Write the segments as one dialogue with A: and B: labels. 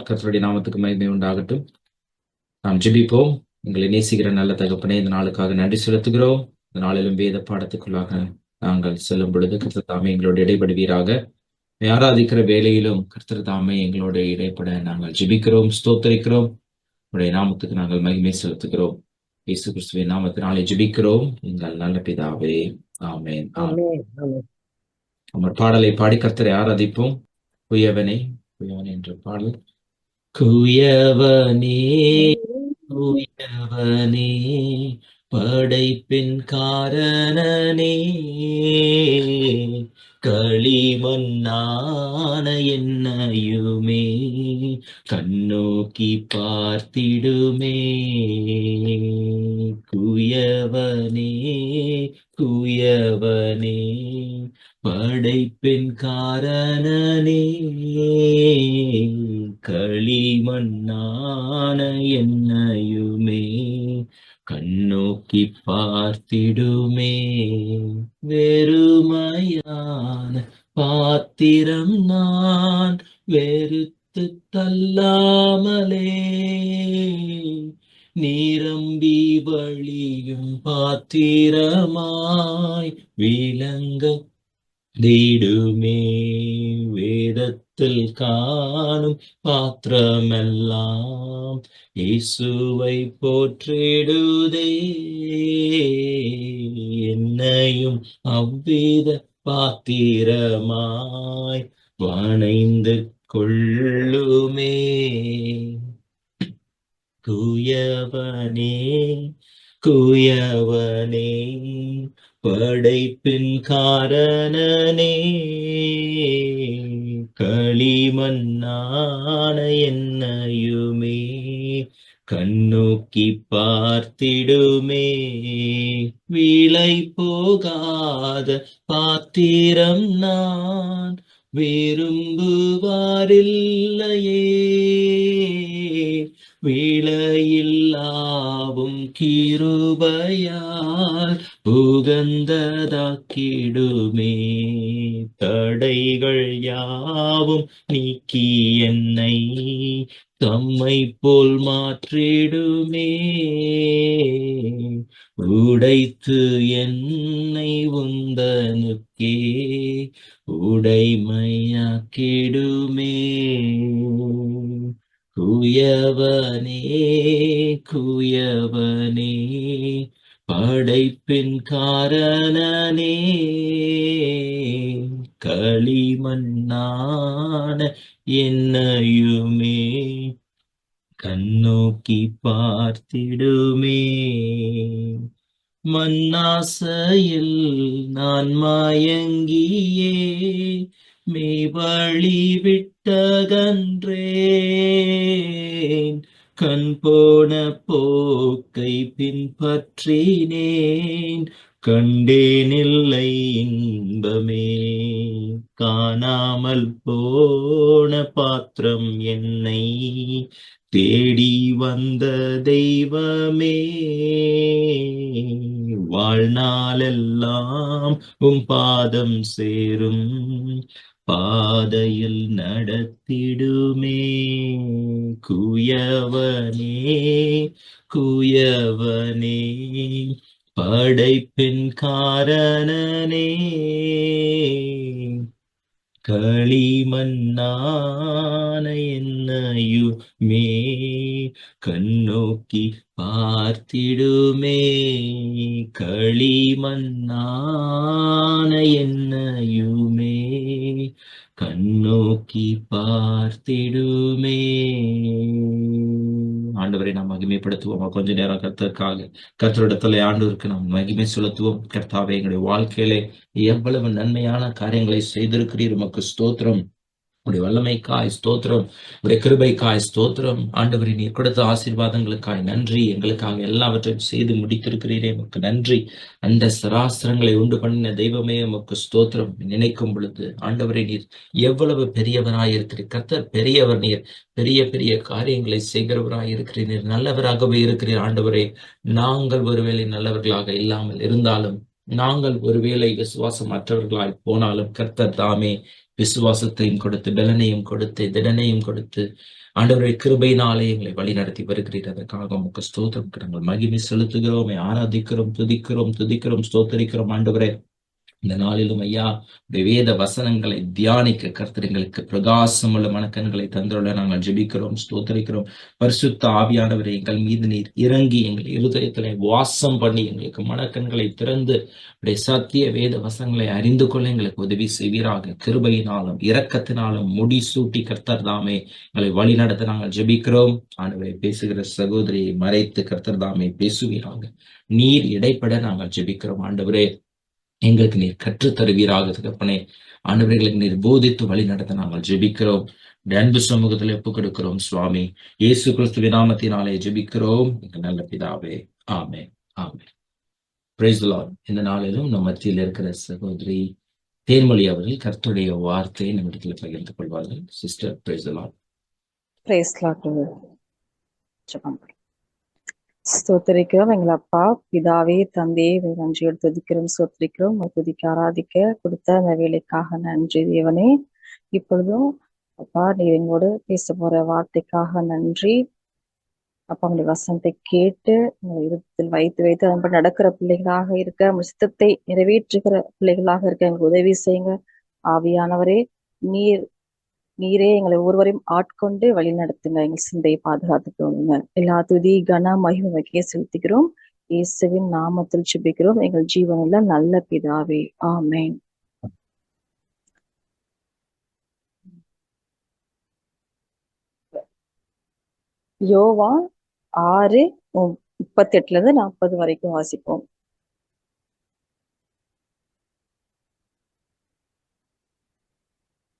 A: கர்த்தருடைய நாமத்துக்கு மகிமை உண்டாகட்டும். நாம் ஜெபிப்போம். எங்களை நேசிக்கிற நல்ல தகப்பனே, இந்த நாளுக்காக நன்றி செலுத்துகிறோம். இந்த நாளிலும் வேத பாடத்துக்குள்ளாக நாங்கள் செல்லும் பொழுது கர்த்தர் தாமே எங்களோடு இடைபடுவீராக. ஆராதிக்கிற வேலையிலும் கர்த்தர் தாமே எங்களோடு இடைப்பட நாங்கள் ஜெபிக்கிறோம், ஸ்தோத்தரிக்கிறோம். உடைய நாமத்துக்கு நாங்கள் மகிமை செலுத்துகிறோம். இயேசு கிறிஸ்துவின் நாமத்தினாலே ஜெபிக்கிறோம் எங்கள் நல்ல பிதாவே, ஆமென்.
B: ஆமென். ஆமென்.
A: நம்ம பாடலை பாடி கர்த்தரை ஆராதிப்போம். குயவனே குயவனே என்ற பாடல். குயவனே குயவனே படைப்பின் காரணனே, களிமண்ணான என்னையுமே கண்ணோக்கி பார்த்திடுமே. குயவனே குயவனே படைப்பின் காரணனே, களிமண்ணான என்னையுமே கண்ணோக்கி பார்த்திடுமே. வெறுமையான பாத்திரம் நான் வெறுத்து தள்ளாமலே, நிரம்பி வழியும் பாத்திரமாய் விளங்க தீடுமே. வேதத்தில் காணும் பாத்திரமெல்லாம் இயேசுவை போற்றிடுதே. என்னையும் அவ்வித பாத்திரமாய் வணைந்து கொள்ளுமே. குயவனே குயவனே படைப்பின் காரணனே, களிமண்ணான என்னையுமே கண்ணோக்கி பார்த்திடுமே. விலை போகாத பாத்திரம் நான் விரும்புவாரில்லையே, விலையில்லாவும் கிருபையால் உகந்ததாக்கிடுமே. தடைகள் யாவும் நீக்கி என்னை தம்மை போல் மாற்றிடுமே. உடைத்து என்னை உந்தனுக்கே உடைமையாக்கிடுமே. குயவனே குயவனே படைப்பின் காரணனே, களிமண்ணான என்னையுமே கண்ணோக்கி பார்த்திடுமே. மண்ணாசையில் நான் மயங்கியே மெய்வழி விட்டகன்றேன், கண் போன போக்கை பின்பற்றினேன், கண்டேனில்லை இன்பமே. காணாமல் போன பாத்திரம் என்னை தேடி வந்த தெய்வமே, வாழ்நாளெல்லாம் பாதம் சேரும் பாதையில் நடத்திடுமே. குயவனே குயவனே படைப்பின் காரணனே, களிமண்ணான என்னையுமே கண்ணோக்கி பார்த்திடுமே. களிமண்ணான என்னையுமே கண்ணோக்கி பார்த்திடுமே. ஆண்டவரை நாம் மகிமைப்படுத்துவோம். கொஞ்ச நேரம் கர்த்தருக்காக கர்த்தரிடத்துல ஆண்டவருக்கு நாம் மகிமை செலுத்துவோம். கர்த்தாவே, எங்களுடைய வாழ்க்கையிலே எவ்வளவு நன்மையான காரியங்களை செய்திருக்கிறீர், உமக்கு ஸ்தோத்திரம். உடைய வல்லமைக்காய் ஸ்தோத்திரம், உடைய கிருபைக்காய் ஸ்தோத்திரம். ஆண்டவரே, நீர் கொடுத்த ஆசீர்வாதங்களுக்காய் நன்றி. எங்களுக்காக எல்லாவற்றையும் செய்து முடித்திருக்கிறீரே, உமக்கு நன்றி. அந்த சராசரங்களை உண்டு பண்ணின தெய்வமே, உமக்கு ஸ்தோத்திரம். நினைக்கும் பொழுது ஆண்டவரே, நீர் எவ்வளவு பெரியவராய் இருக்கிறீர். கர்த்தர் பெரியவர். நீர் பெரிய பெரிய காரியங்களை செய்கிறவராய் இருக்கிறீர். நீர் நல்லவராகவே இருக்கிறீர். ஆண்டவரே, நாங்கள் ஒருவேளை நல்லவர்களாக இல்லாமல் இருந்தாலும் நாங்கள் ஒருவேளை விசுவாசமற்றவர்களாய் போனாலும் கர்த்தர் தாமே விசுவாசத்தையும் கொடுத்து பலனையும் கொடுத்து திடனையும் கொடுத்து ஆண்டவரை கிருபையினாலே எங்களை வழி நடத்தி வருகிறீர். அதற்காக உமக்கு ஸ்தோத்திரம். நாங்கள் மகிமை செலுத்துகிறோம், ஆராதிக்கிறோம், துதிக்கிறோம், ஸ்தோத்தரிக்கிறோம். ஆண்டவரே, இந்த நாளிலும் ஐயா உடைய வேத வசனங்களை தியானிக்க கர்த்தர் எங்களுக்கு பிரகாசமுள்ள மனக்கண்களை தந்துள்ள நாங்கள் ஜெபிக்கிறோம், ஸ்தோத்தரிக்கிறோம். பரிசுத்த ஆவியானவரை எங்கள் மீது நீர் இறங்கி எங்கள் இருதயத்திலே வாசம் பண்ணி எங்களுக்கு மனக்கண்களை திறந்து உடைய சத்திய வேத வசனங்களை அறிந்து கொள்ள எங்களுக்கு உதவி செய்வீராக. கிருபையினாலும் இரக்கத்தினாலும் முடிசூட்டி கர்த்தர் தாமே எங்களை வழி நடத்த நாங்கள் ஜெபிக்கிறோம். ஆண்டவரை, பேசுகிற சகோதரியை மறைத்து கர்த்தர் தாமே பேசுவீராக. நீர் இடைப்பட நாங்கள் ஜெபிக்கிறோம். ஆண்டவரே, எங்களுக்கு நீர் கற்றுத் தருவீராக தகப்பனே. ஆண்டவர்களுக்கு நீர் போதித்து வழி நடத்த நாங்கள் ஜெபிக்கிறோம். அன்பு சமூகத்தில் ஒப்புக் கொடுக்கிறோம் சுவாமி. இயேசு கிறிஸ்துவின் நாமத்தினாலே ஜெபிக்கிறோம் எங்கள் நல்ல பிதாவே. Amen, amen. Praise the lord. இந்த நாளிலும் நம் மத்தியில் இருக்கிற சகோதரி தேன்மொழி அவர்கள் கர்த்தருடைய வார்த்தையை நம்மிடத்தில் பகிர்ந்து கொள்வார்கள். Sister, price the Lord.
B: Price the Lord. ஜெபம். ஸ்தோத்திரிக்கிறோம் எங்கள் அப்பா பிதாவே தந்தையே, நன்றியோடு துதிக்கிறோம், ஸ்தோத்திரிக்கிறோம். துதிக்க ஆராதிக்க கொடுத்த அந்த வேலைக்காக நன்றி தேவனே. இப்பொழுதும் அப்பா நீர் எங்களோடு பேச போற வார்த்தைக்காக நன்றி அப்பா. உங்களுடைய வசனத்தை கேட்டு உங்களுடைய இருதயத்தில் வைத்து அதன்படி நடக்கிற பிள்ளைகளாக இருக்க, உங்கள் சித்தத்தை நிறைவேற்றுகிற பிள்ளைகளாக இருக்க எங்களுக்கு உதவி செய்யுங்க ஆவியானவரே. நீரே எங்களை ஒருவரையும் ஆட்கொண்டு வழி நடத்துங்க. எங்கள் சிந்தையை பாதுகாத்துக்கோங்க. எல்லா துதி கன மகிமைக்கே செலுத்துகிறோம். இயேசுவின் நாமத்தில் ஜெபிக்கிறோம் எங்கள் ஜீவனுள்ள நல்ல பிதாவே. ஆமென். யோவான் 6:38 வரைக்கும் வாசிப்போம்.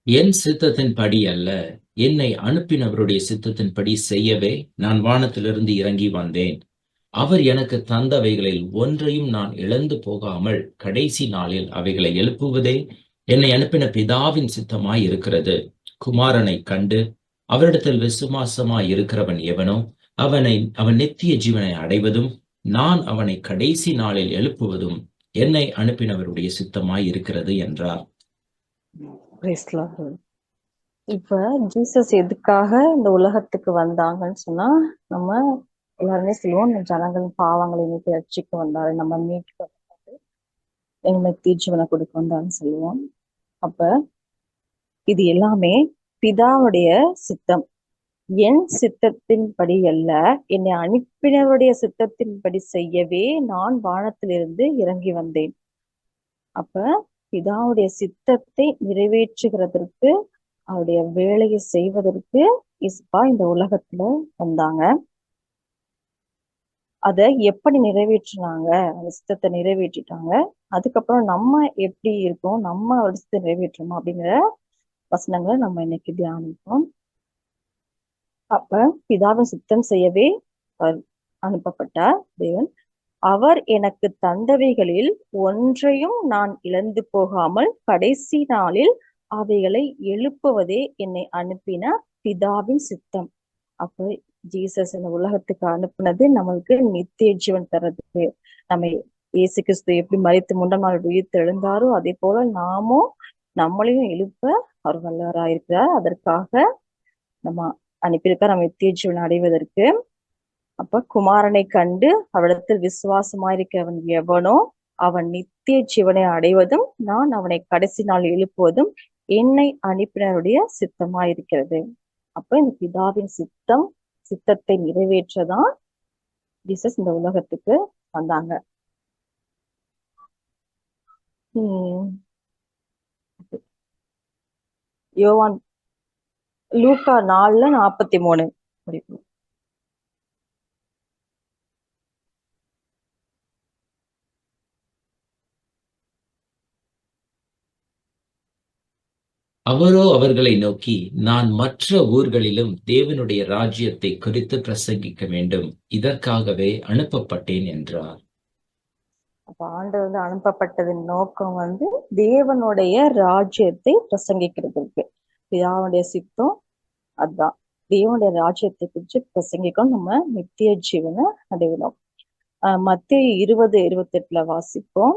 A: என் சித்தத்தின் படி அல்ல, என்னை அனுப்பினவருடைய சித்தத்தின் படி செய்யவே நான் வானத்திலிருந்து இறங்கி வந்தேன். அவர் எனக்கு தந்தவைகளில் ஒன்றையும் நான் இழந்து போகாமல் கடைசி நாளில் அவைகளை எழுப்புவதே என்னை அனுப்பின பிதாவின் சித்தமாய் இருக்கிறது. குமாரனை கண்டு அவரிடத்தில் விசுவாசமாய் இருக்கிறவன் எவனோ அவன் நித்திய ஜீவனை அடைவதும் நான் அவனை கடைசி நாளில் எழுப்புவதும் என்னை அனுப்பினவருடைய சித்தமாய் இருக்கிறது என்றார்.
B: இப்ப ஜீசஸ் எதுக்காக இந்த உலகத்துக்கு வந்தாங்கன்னு சொன்னா, நம்ம எல்லாருமே சொல்லுவோம், ஜனங்களின் பாவங்களை நீக்கி ரட்சிக்க வந்தாரு, நம்ம மீட்க வந்தாரு, எங்களுக்கு ஜீவனை கொடுக்க வந்தாருன்னு சொல்லுவோம். அப்ப இது எல்லாமே பிதாவுடைய சித்தம். என் சித்தத்தின்படி அல்ல, என்னை அனுப்பினருடைய சித்தத்தின்படி செய்யவே நான் வானத்திலிருந்து இறங்கி வந்தேன். அப்ப பிதாவுடைய சித்தத்தை நிறைவேற்றுகிறதற்கு, அவருடைய வேலையை செய்வதற்கு இயேசுப்பா இந்த உலகத்துல வந்தாங்க. அதை எப்படி நிறைவேற்றினாங்க? அந்த சித்தத்தை நிறைவேற்றிட்டாங்க. அதுக்கப்புறம் நம்ம எப்படி இருக்கோம், நம்ம அவருடைய சித்தத்தை நிறைவேற்றணும் அப்படிங்கிற வசனங்களை நம்ம இன்னைக்கு தியானிப்போம். அப்ப பிதாவின் சித்தம் செய்யவே அனுப்பப்பட்டார் தேவன். அவர் எனக்கு தந்தவைகளில் ஒன்றையும் நான் இழந்து போகாமல் கடைசி நாளில் அவைகளை எழுப்புவதே என்னை அனுப்பின பிதாவின் சித்தம். அப்ப ஜீசஸ் இந்த உலகத்துக்கு அனுப்புனது நம்மளுக்கு நித்திய ஜீவன் தர்றதுக்கு. நம்ம இயேசு கிறிஸ்து எப்படி மரித்து 3ஆம் நாள் உயிர்த்து எழுந்தாரோ அதே போல நம்மளையும் எழுப்ப அவர் வல்லவராயிருக்கிறார். அதற்காக நம்ம அனுப்பியிருக்கார், நம்ம நித்திய ஜீவன் அடைவதற்கு. அப்ப குமாரனை கண்டு அவரிடத்தில் விசுவாசமாயிருக்கிறவன் எவனோ அவன் நித்திய ஜீவனை அடைவதும் நான் அவனை கடைசி நாள் எழுப்புவதும் என்னை அனுப்பினருடைய சித்தமாயிருக்கிறது. அப்ப இந்த பிதாவின் சித்தத்தை நிறைவேற்றதான் ஜீசஸ் இந்த உலகத்துக்கு வந்தாங்க. யோவான் லூக்கா 4:43 படிப்போம்.
A: அவரோ அவர்களை நோக்கி, நான் மற்ற ஊர்களிலும் தேவனுடைய ராஜ்யத்தை குறித்து பிரசங்கிக்க வேண்டும், இதற்காகவே அனுப்பப்பட்டேன் என்றார்.
B: அப்ப ஆண்டவர் அனுப்பப்பட்டதின் நோக்கம் தேவனுடைய ராஜ்யத்தை பிரசங்கிக்கிறதுக்கு. பிதாவுடைய சித்தம் அதுதான், தேவனுடைய ராஜ்யத்தை குறித்து பிரசங்கிக்கும், நம்ம நித்திய ஜீவனை அடையணும். மத்தேயு 20:28 வாசிப்போம்.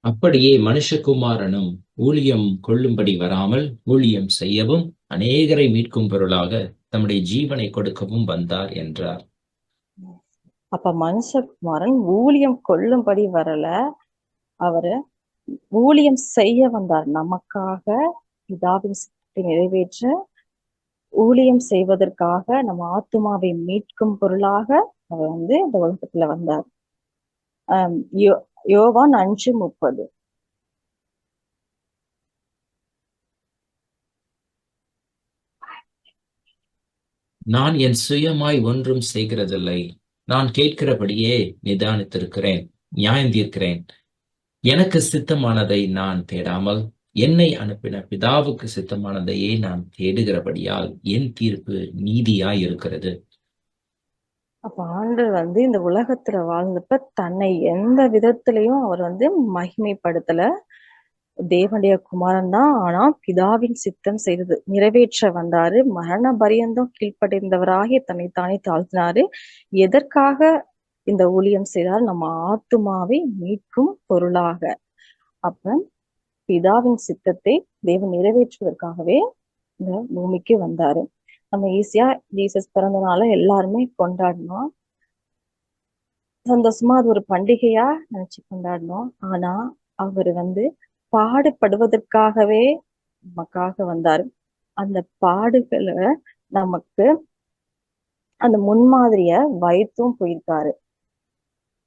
A: அப்படியே மனுஷகுமாரனும் ஊழியம் கொள்ளும்படி வராமல் ஊழியம் செய்யவும் அநேகரை மீட்கும் பொருளாக தம்முடைய ஜீவனை கொடுக்கவும் வந்தார் என்றார்.
B: அப்ப மனுஷகுமாரன் ஊழியம் கொள்ளும்படி வரல, அவரு ஊழியம் செய்ய வந்தார். நமக்காக பிதாவின் சித்தத்தை நிறைவேற்ற ஊழியம் செய்வதற்காக நம்ம ஆத்துமாவை மீட்கும் பொருளாக அவர் இந்த உலகத்துல வந்தார். யோவான் 5:30.
A: நான் என் சுயமாய் ஒன்றும் செய்கிறதில்லை, நான் கேட்கிறபடியே நிதானித்திருக்கிறேன், நியாயம் தீர்க்கிறேன். எனக்கு சித்தமானதை நான் தேடாமல் என்னை அனுப்பின பிதாவுக்கு சித்தமானதையே நான் தேடுகிறபடியால் என் தீர்ப்பு நீதியாய் இருக்கிறது.
B: அப்ப ஆண்டவர் இந்த உலகத்துல வாழ்ந்தப்ப தன்னை எந்த விதத்திலையும் அவர் மகிமைப்படுத்தல. தேவனுடைய குமாரன் தான், ஆனா பிதாவின் சித்தம் செய்தது நிறைவேற்ற வந்தாரு. மரண பரியந்தம் கீழ்ப்படைந்தவராகி தன்னைத்தானே தாழ்த்தினாரு. எதற்காக இந்த ஊழியம் செய்தார்? நம்ம ஆத்துமாவை மீட்கும் பொருளாக. அப்ப பிதாவின் சித்தத்தை தேவன் நிறைவேற்றுவதற்காகவே இந்த பூமிக்கு வந்தாரு. நம்ம ஈஸியா ஜீசஸ் பிறந்தனால எல்லாருமே கொண்டாடணும், சந்தோஷமா அது ஒரு பண்டிகையா நினைச்சு கொண்டாடணும். ஆனா அவரு பாடுபடுவதற்காகவே நமக்காக வந்தாரு. அந்த பாடுகளை நமக்கு அந்த முன்மாதிரிய வைத்தும் போயிருக்காரு.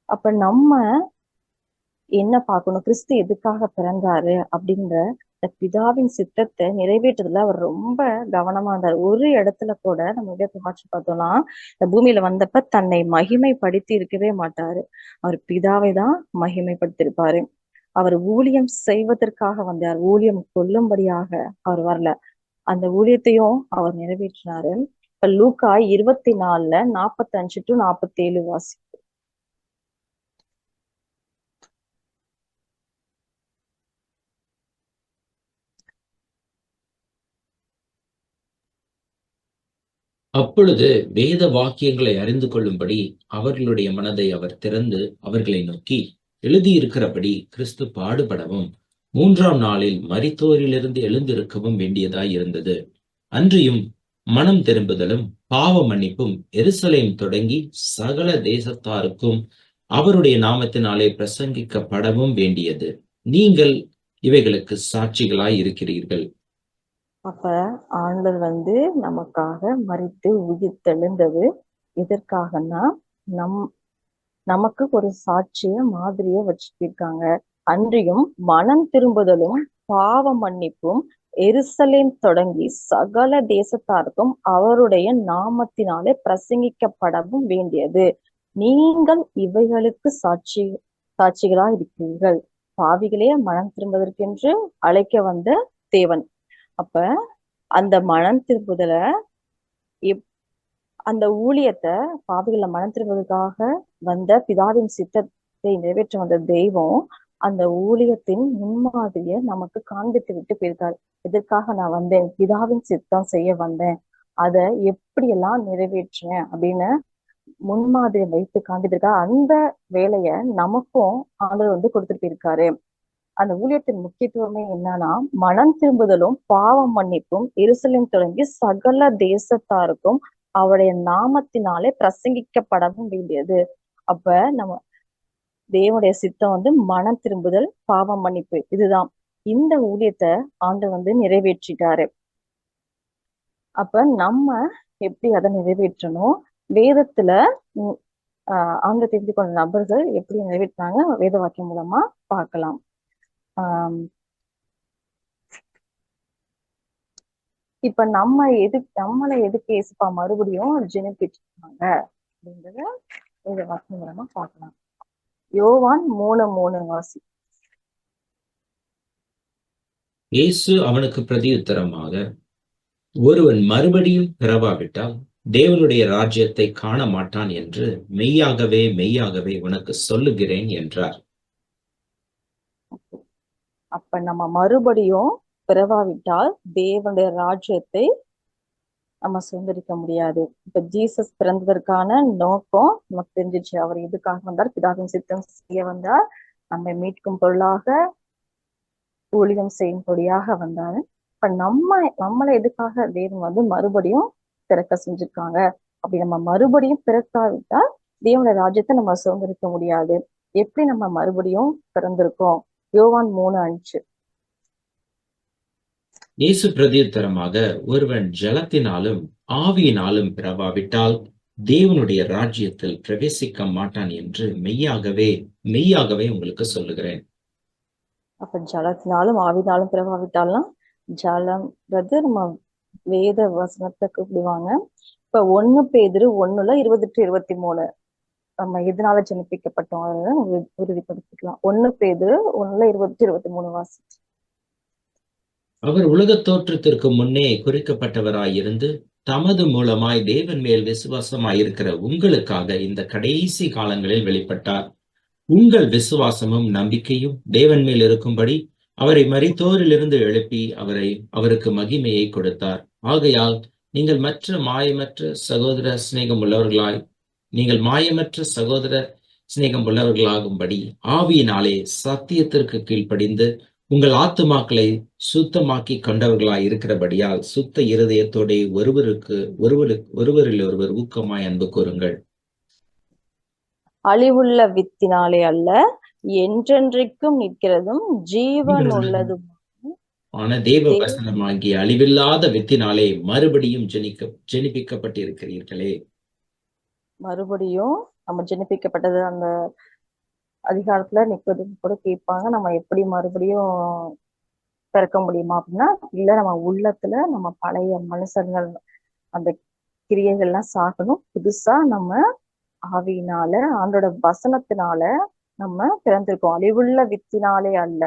B: அப்ப நம்ம என்ன பார்க்கணும்? கிறிஸ்து எதுக்காக பிறந்தாரு அப்படின்ற பிதாவின் சித்தத்தை நிறைவேற்றதுல அவர் ரொம்ப கவனமா இருந்தார். ஒரு இடத்துல கூட நம்ம இடத்தை வாட்சி பார்த்தோம்னா, இந்த பூமியில வந்தப்ப தன்னை மகிமைப்படுத்தி இருக்கவே மாட்டாரு. அவர் பிதாவை தான் மகிமைப்படுத்திருப்பாரு. அவர் ஊழியம் செய்வதற்காக வந்தார், ஊழியம் கொள்ளும்படியாக அவர் வரல. அந்த ஊழியத்தையும் அவர் நிறைவேற்றினாரு. இப்ப லூக்கா 24 45 to 47 வாசி.
A: அப்பொழுது வேத வாக்கியங்களை அறிந்து கொள்ளும்படி அவர்களுடைய மனதை அவர் திறந்து அவர்களை நோக்கி, எழுதியிருக்கிறபடி கிறிஸ்து பாடுபடவும் 3ஆம் நாளில் மரித்தோரிலிருந்து எழுந்திருக்கவும் வேண்டியதாய் இருந்தது. அன்றியும் மனம் திரும்புதலும் பாவ மன்னிப்பும் எருசலேம் தொடங்கி சகல தேசத்தாருக்கும் அவருடைய நாமத்தினாலே பிரசங்கிக்கப்படவும் வேண்டியது. நீங்கள் இவைகளுக்கு சாட்சிகளாய் இருக்கிறீர்கள்.
B: அப்ப ஆண்டவர் நமக்காக மரித்து உயிர்த்தெழுந்தது எதற்காகனா, நமக்கு ஒரு சாட்சிய மாதிரிய வச்சிருக்காங்க. அன்றியும் மனம் திரும்புதலும் பாவ மன்னிப்பும் எருசலேம் தொடங்கி சகல தேசத்தாருக்கும் அவருடைய நாமத்தினாலே பிரசங்கிக்கப்படவும் வேண்டியது. நீங்கள் இவைகளுக்கு சாட்சிகளா இருக்கிறீர்கள். பாவிகளே மனம் திரும்புவதற்கென்று அழைக்க வந்த தேவன். அப்ப அந்த மனம் திரும்புதல, அந்த ஊழியத்தை பாவிகளை மனம் திரும்புவதற்காக வந்த பிதாவின் சித்தத்தை நிறைவேற்ற வந்த தெய்வம் அந்த ஊழியத்தின் முன்மாதிரிய நமக்கு காண்பித்து விட்டு போயிருக்காரு. எதற்காக நான் வந்தேன்? பிதாவின் சித்தம் செய்ய வந்தேன், அதை எப்படியெல்லாம் நிறைவேற்றினேன் அப்படின்னு முன்மாதிரி வைத்து காண்பித்திருக்கா. அந்த வேலைய நமக்கும் ஆண்டவர் கொடுத்துட்டு போயிருக்காரு. அந்த ஊழியத்தின் முக்கியத்துவமே என்னன்னா, மனம் திரும்புதலும் பாவ மன்னிப்பும் எருசலேம் தொடங்கி சகல தேசத்தாருக்கும் அவருடைய நாமத்தினாலே பிரசங்கிக்கப்படவும் வேண்டியது. அப்ப நம்ம தேவனுடைய சித்தம் மனம் திரும்புதல், பாவ மன்னிப்பு, இதுதான். இந்த ஊழியத்தை ஆண்டவர் நிறைவேற்றிட்டாரு. அப்ப நம்ம எப்படி அதை நிறைவேற்றணும்? வேதத்துல ஆண்டு தெரிந்து கொண்ட நபர்கள் எப்படி நிறைவேற்றினாங்க வேத வாக்கியம் மூலமா பார்க்கலாம். இப்ப நம்மளை எதுக்கு ஏசுப்பா மறுபடியும் ஜெனிப்பிட்டாங்க அப்படின்றத வேத வாக்கியம் மூலமா பார்க்கலாம். யோவான் 3:3 வாசி.
A: இயேசு அவனுக்கு பிரதியுத்தரமாக, ஒருவன் மறுபடியும் பிறவாவிட்டால் தேவனுடைய ராஜ்யத்தை காண மாட்டான் என்று மெய்யாகவே மெய்யாகவே உனக்கு சொல்லுகிறேன் என்றார்.
B: அப்ப நம்ம மறுபடியும் பிறவாவிட்டால் தேவனுடைய ராஜ்யத்தை நம்ம சுதந்திரிக்க முடியாது. இப்ப ஜீசஸ் பிறந்ததற்கான நோக்கம் நமக்கு தெரிஞ்சிச்சு. அவர் எதுக்காக வந்தார்? பிதாவின் சித்தம் செய்ய வந்தார். நம்மை மீட்கும் பொருளாக ஊழியம் செய்யும்படியாக வந்தாரு. இப்ப நம்மளை எதுக்காக தேவன் மறுபடியும் பிறக்க செஞ்சிருக்காங்க. அப்படி நம்ம மறுபடியும் பிறக்காவிட்டால் தேவனுடைய ராஜ்யத்தை நம்ம சுதந்திரிக்க முடியாது. எப்படி நம்ம மறுபடியும் பிறந்திருக்கோம்? யோவான் 3:5.
A: இயேசு பிரதியுத்தரமாக, ஒருவன் ஜலத்தினாலும் ஆவியினாலும் பிறவாவிட்டால் தேவனுடைய ராஜ்யத்தில் பிரவேசிக்க மாட்டான் என்று மெய்யாகவே உங்களுக்கு சொல்லுகிறேன்.
B: அப்ப ஜலத்தினாலும் ஆவினாலும் பிறவாவிட்டாலும், ஜலம்ன்றது நம்ம வேத வசனத்தை கூப்பிடுவாங்க. இப்ப 1 பேதுரு 1:28-23 நம்ம எதனால ஜனிப்பிக்கப்பட்டோம் உறுதிப்படுத்திக்கலாம். 1 பேதுரு 1:20-23 வாசிச்சு.
A: அவர் உலகத் தோற்றத்திற்கு முன்னே குறிக்கப்பட்டவராயிருந்து தமது மூலமாய் தேவன் மேல் விசுவாசமாயிருக்கிற உங்களுக்காக இந்த கடைசி காலங்களில் வெளிப்பட்டார். உங்கள் விசுவாசமும் நம்பிக்கையும் தேவன் மேல் இருக்கும்படி அவரை மரித்தோரிலிருந்து எழுப்பி அவருக்கு மகிமையை கொடுத்தார். ஆகையால் நீங்கள் மாயமற்ற சகோதர சிநேகம் உள்ளவர்களாகும்படி ஆவியினாலே சத்தியத்திற்கு கீழ்ப்படிந்து உங்கள் ஆத்துமாக்களை சுத்தமாக்கி கொண்டவர்களாய் இருக்கிறபடியால் சுத்த இருதயத்தோட ஒருவரில் ஒருவர் ஊக்கமாய் அன்பு கூறுங்கள்.
B: அழிவுள்ள வித்தினாலே அல்ல, என்றென்றைக்கும் நிற்கிறதும் ஜீவன் உள்ளதும்
A: தேவ வசனமாகிய அழிவில்லாத வித்தினாலே மறுபடியும் ஜெனிப்பிக்கப்பட்டிருக்கிறீர்களே.
B: மறுபடியும் நம்ம ஜெனிப்பிக்கப்பட்டது. அந்த அதிகாரத்துல நிற்பது கூட கேட்பாங்க, நம்ம எப்படி மறுபடியும் பிறக்க முடியுமா அப்படின்னா, இல்ல, நம்ம உள்ளத்துல நம்ம பழைய மனுஷங்கள் அந்த கிரியைகள்லாம் சாகணும். புதுசா நம்ம ஆவியினால ஆண்டோட வசனத்தினால நம்ம பிறந்திருக்கோம். அழிவுள்ள வித்தினாலே அல்ல,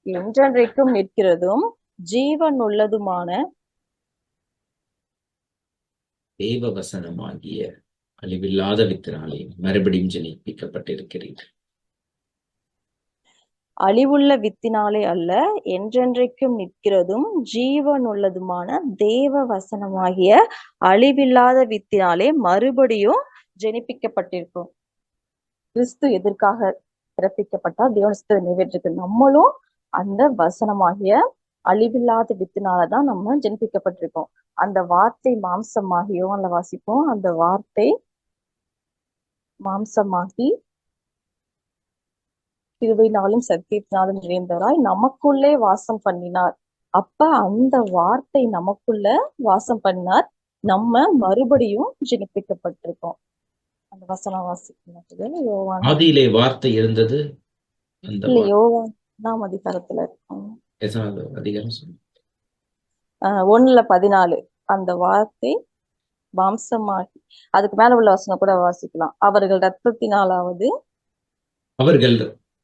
B: என்றென்றைக்கும் நிற்கிறதும் ஜீவன் உள்ளதுமான
A: தேவ வசனமாகிய அழிவில்லாத வித்தினாலே மறுபடியும் ஜெனிப்பிக்கப்பட்டிருக்கிறீர்கள்.
B: அழிவுள்ள வித்தினாலே அல்ல, என்றென்றைக்கும் நிற்கிறதும் ஜீவன் உள்ளதுமான தேவ வசனமாகிய அழிவில்லாத வித்தினாலே மறுபடியும் ஜெனிப்பிக்கப்பட்டிருக்கும். கிறிஸ்து எதற்காக பிறப்பிக்கப்பட்டால் தேவனத்தை நிறைவேற்றிருக்கு. நம்மளும் அந்த வசனமாகிய அழிவில்லாத வித்தினாலதான் நம்ம ஜெனிப்பிக்கப்பட்டிருக்கோம். அந்த வார்த்தை மாம்சமாகியோ அல்ல வாசிப்போம். அந்த வார்த்தை மாம்சமாகி கிருபையினாலும் சத்தியத்தினாலும் நிறைந்தவராய் நமக்குள்ளே வாசம் பண்ணினார். அப்ப அந்த வார்த்தை நமக்குள்ள வாசம் பண்ணினார். நம்ம மறுபடியும் ஜெனிப்பிக்கப்பட்டிருக்கோம். அந்த வசனம் வாசிக்கிறது யோவான்.
A: ஆதியிலே வார்த்தை இருந்தது.
B: யோவான் 1 அதிகாரத்துல இருக்கும்.
A: 1:14.
B: அந்த வார்த்தை மாம்சமாகி, அதுக்கு மேல உள்ள வசனம் கூட வாசிக்கலாம். அவர்கள்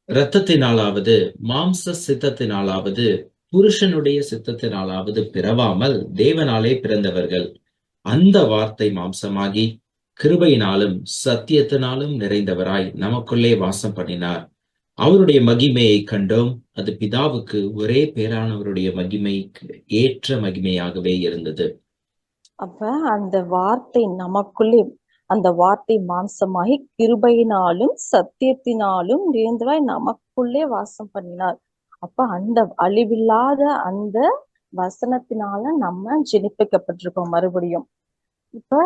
B: இரத்தத்தினாலாவது மாம்ச சித்தத்தினாலாவது புருஷனுடைய சித்தத்தினாலாவது பிறவாமல் தேவனாலே பிறந்தவர்கள். அந்த வார்த்தை மாம்சமாகி கிருபையினாலும் சத்தியத்தினாலும் நிறைந்தவராய் நமக்குள்ளே வாசம் பண்ணினார். அவருடைய மகிமையை கண்டோம். அது பிதாவுக்கு ஒரே பேரானவருடைய மகிமைக்கு ஏற்ற மகிமையாகவே இருந்தது. அப்ப அந்த வார்த்தை நமக்குள்ளே, அந்த வார்த்தை மாம்சமாகி கிருபையினாலும் சத்தியத்தினாலும் நிறைந்தவராய் நமக்குள்ளே வாசம் பண்ணினார். அப்ப அந்த அழிவில்லாத அந்த வசனத்தினால நம்ம ஜெனிப்பிக்கப்பட்டிருக்கோம் மறுபடியும். இப்ப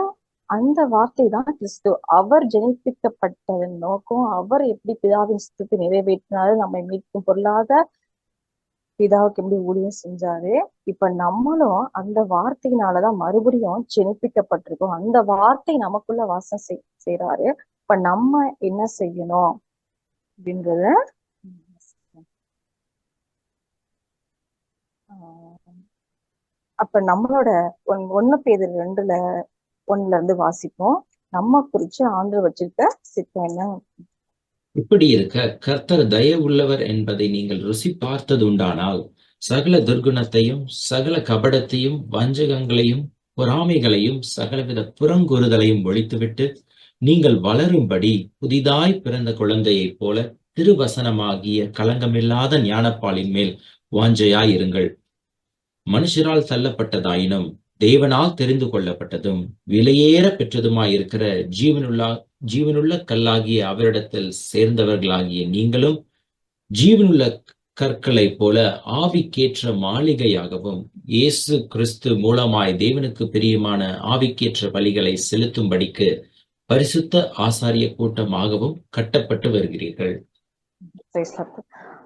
B: அந்த வார்த்தை தான் கிறிஸ்து. அவர் ஜெனிப்பிக்கப்பட்டதன் நோக்கம், அவர் எப்படி பிதாவின் சித்தத்தை நிறைவேற்றினாரு, நம்மை மீட்கும் பொருளாக பிதாவுக்கு எப்படி ஊழியம் செஞ்சாரு. இப்ப நம்மளும் அந்த வார்த்தையினாலதான் மறுபடியும் ஜெனிப்பிக்கப்பட்டிருக்கோம். அந்த வார்த்தை நமக்குள்ள வாசம் செய்யறாரு. இப்ப நம்ம என்ன செய்யணும் அப்படின்றத அப்ப நம்மளோட 1 பேதுரு 2:1 வாசிப்போம். நம்ம குறிச்சு ஆண்டவர் வச்சிருக்க சித்தம் என்ன?
A: இப்படி இருக்க கர்த்தர் தயவுள்ளவர் என்பதை நீங்கள் ருசி பார்த்தது உண்டானால் சகல துர்குணத்தையும் சகல கபடத்தையும் வஞ்சகங்களையும் பொறாமைகளையும் சகலவித புறங்கூறுதலையும் ஒழித்துவிட்டு நீங்கள் வளரும்படி புதிதாய் பிறந்த குழந்தையைப் போல திருவசனமாகிய கலங்கமில்லாத ஞானப்பாலின் மேல் வாஞ்சையாயிருங்கள். மனுஷரால் தள்ளப்பட்டதாயினும் தேவனால் தெரிந்து கொள்ளப்பட்டதும் விலையேற பெற்றதுமாயிருக்கிற ஜீவனுள்ள கல்லாகிய அவரிடத்தில் சேர்ந்தவர்களாகிய நீங்களும் ஜீவனுள்ள கற்களை போல ஆவிக்கேற்ற மாளிகையாகவும் இயேசு கிறிஸ்து மூலமாய் தேவனுக்கு பிரியமான ஆவிக்கேற்ற பலிகளை செலுத்தும்படிக்கு பரிசுத்த ஆசாரிய கூட்டமாகவும் கட்டப்பட்டு வருகிறீர்கள்.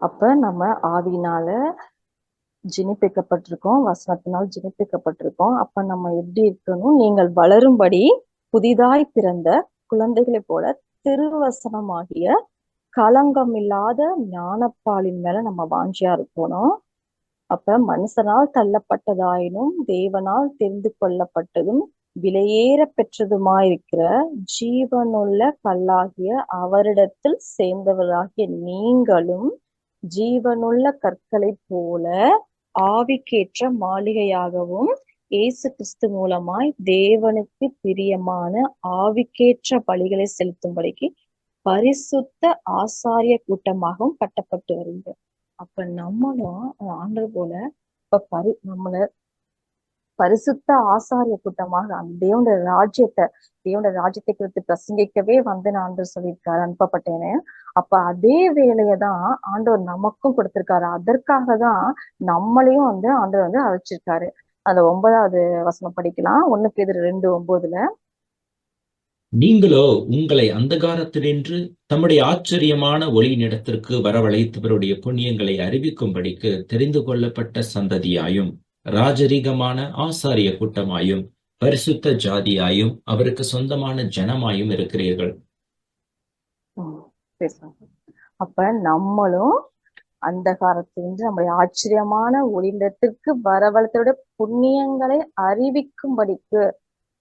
B: அப்ப நம்ம ஆவியினால ஜெனிப்பிக்கப்பட்டிருக்கோம், வசனத்தினால் ஜெனிப்பிக்கப்பட்டிருக்கோம். அப்ப நம்ம எப்படி இருக்கணும்? நீங்கள் வளரும்படி புதிதாய் பிறந்த குழந்தைகளை போல திருவசனமாகிய களங்கமில்லாத ஞானப்பாலின் மேல நம்ம வாஞ்சியா இருக்கணும். அப்ப மனுஷனால் தள்ளப்பட்டதாயினும் தேவனால் தெரிந்து கொள்ளப்பட்டதும் விலையேற பெற்றதுமாயிருக்கிற ஜீவனுள்ள கல்லாகிய அவரிடத்தில் சேர்ந்தவராகிய நீங்களும் ஜீவனுள்ள கற்களை போல ஆவிக்கேற்ற மாளிகையாகவும் இயேசு கிறிஸ்து மூலமாய் தேவனுக்கு பிரியமான ஆவிக்கேற்ற பலிகளை செலுத்தும்படிக்கு பரிசுத்த ஆசாரிய கூட்டமாகவும் கட்டப்பட்டு வருகிறது. அப்ப நம்மளும் ஆண்டவர் போல இப்ப நம்மள பரிசுத்த ஆசாரிய கூட்டமாக அந்த தேவனுடைய ராஜ்யத்தை குறித்து பிரசங்கிக்கவே வந்து ஆண்டவர் சொல்லியிருக்காரு, அனுப்பப்பட்டேன்னு. அப்ப அதே வேலையதான் ஆண்டவர் நமக்கும் கொடுத்திருக்காரு. அதற்காக தான் நம்மளையும் வந்து ஆண்டவர் வந்து அழைச்சிருக்காரு. அந்த 9வது வசனம் படிக்கலாம். 1 பேதுரு 2:9.
A: நீங்களோ உங்களை அந்தகாரத்தினின்று தம்முடைய ஆச்சரியமான ஒளியினிடத்திற்கு வரவழைத்தவருடைய புண்ணியங்களை அறிவிக்கும்படிக்கு தெரிந்து கொள்ளப்பட்ட சந்ததியாயும் ராஜரீகமான ஆசாரிய கூட்டமாயும் பரிசுத்த ஜாதியாயும் அவருக்கு சொந்தமான ஜனமாயும் இருக்கிறீர்கள்.
B: அப்ப நம்மளும் அந்தகாரத்திலிருந்து நம்முடைய ஆச்சரியமான ஒளியிடத்திற்கு வரவழைத்தோட புண்ணியங்களை அறிவிக்கும்படிக்கு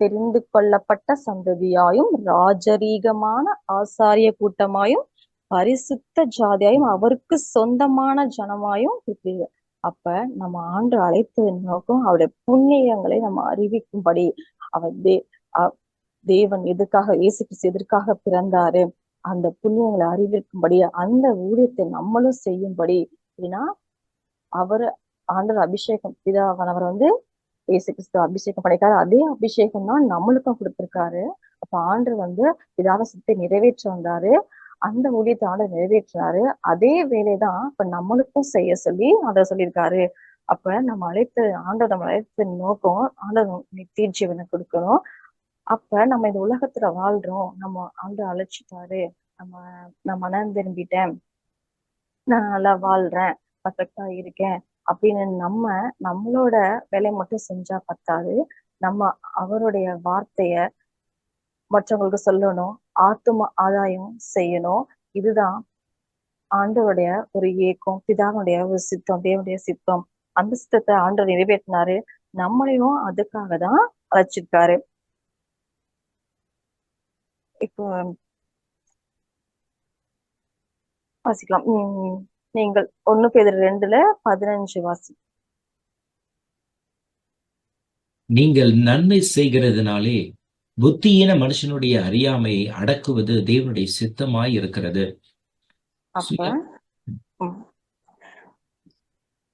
B: தெரிந்து கொள்ளப்பட்ட சந்ததியாயும் ராஜரீகமான ஆசாரிய கூட்டமாயும் பரிசுத்த ஜாதியாயும் அவருக்கு சொந்தமான ஜனமாயும் இருக்கிறீர்கள். அப்ப நம்ம ஆண்டு அழைத்து நோக்கம் அவருடைய புண்ணியங்களை நம்ம அறிவிக்கும்படி அவர் தேவன் எதுக்காக, இயேசு கிறிஸ்து எதற்காக பிறந்தாரு, அந்த புண்ணியங்களை அறிவிக்கும்படி அந்த ஊழியத்தை நம்மளும் செய்யும்படி. ஏன்னா அவரு ஆண்டவர் அபிஷேகம் பிதாவானவர் வந்து இயேசு கிறிஸ்து அபிஷேகம் பண்ணிருக்காரு. அதே அபிஷேகம் தான் நம்மளுக்கும் கொடுத்திருக்காரு. அப்ப ஆண்டவர் வந்து பிதாவசத்தை நிறைவேற்ற வந்தாரு. அந்த ஊழியத்தை ஆண்டவர் நிறைவேற்றினாரு. அதே வேலைதான் இப்ப நம்மளுக்கும் செய்ய சொல்லி ஆண்டவர் சொல்லியிருக்காரு. அப்ப நம்ம ஆண்டவர் நம்ம அழைத்த நோக்கம் ஆண்டவர் நித்திய ஜீவனை கொடுக்கணும். அப்ப நம்ம இந்த உலகத்துல வாழ்றோம், நம்ம ஆண்டவர் அழைச்சிட்டாரு, நான் மனம் திரும்பிட்டேன், நான் நல்லா வாழ்றேன், பர்ஃபெக்டா இருக்கேன் அப்படின்னு நம்மளோட வேலையை மட்டும் செஞ்சா பத்தாது. நம்ம அவருடைய வார்த்தைய மற்றவங்களுக்கு சொல்லணும், ஆத்தும ஆதாயம் செய்யணும். இதுதான் ஆண்டவருடைய ஒரு ஏக்கம், பிதாவுடைய ஒரு சித்தம், தேவனுடைய சித்தம். அந்த சித்தத்தை ஆண்டவர் நிறைவேற்றினாரு. நம்மளையும் அதுக்காக தான் அழைச்சிருக்காரு. இப்போ வாசிக்கலாம். நீங்கள் 1 பேதுரு 2:15 வாசி.
A: நீங்கள் நன்மை செய்கிறதுனாலே புத்தியீன மனுஷனுடைய அறியாமையை அடக்குவது தேவனுடைய சித்தமாய் இருக்கிறது.
B: அப்ப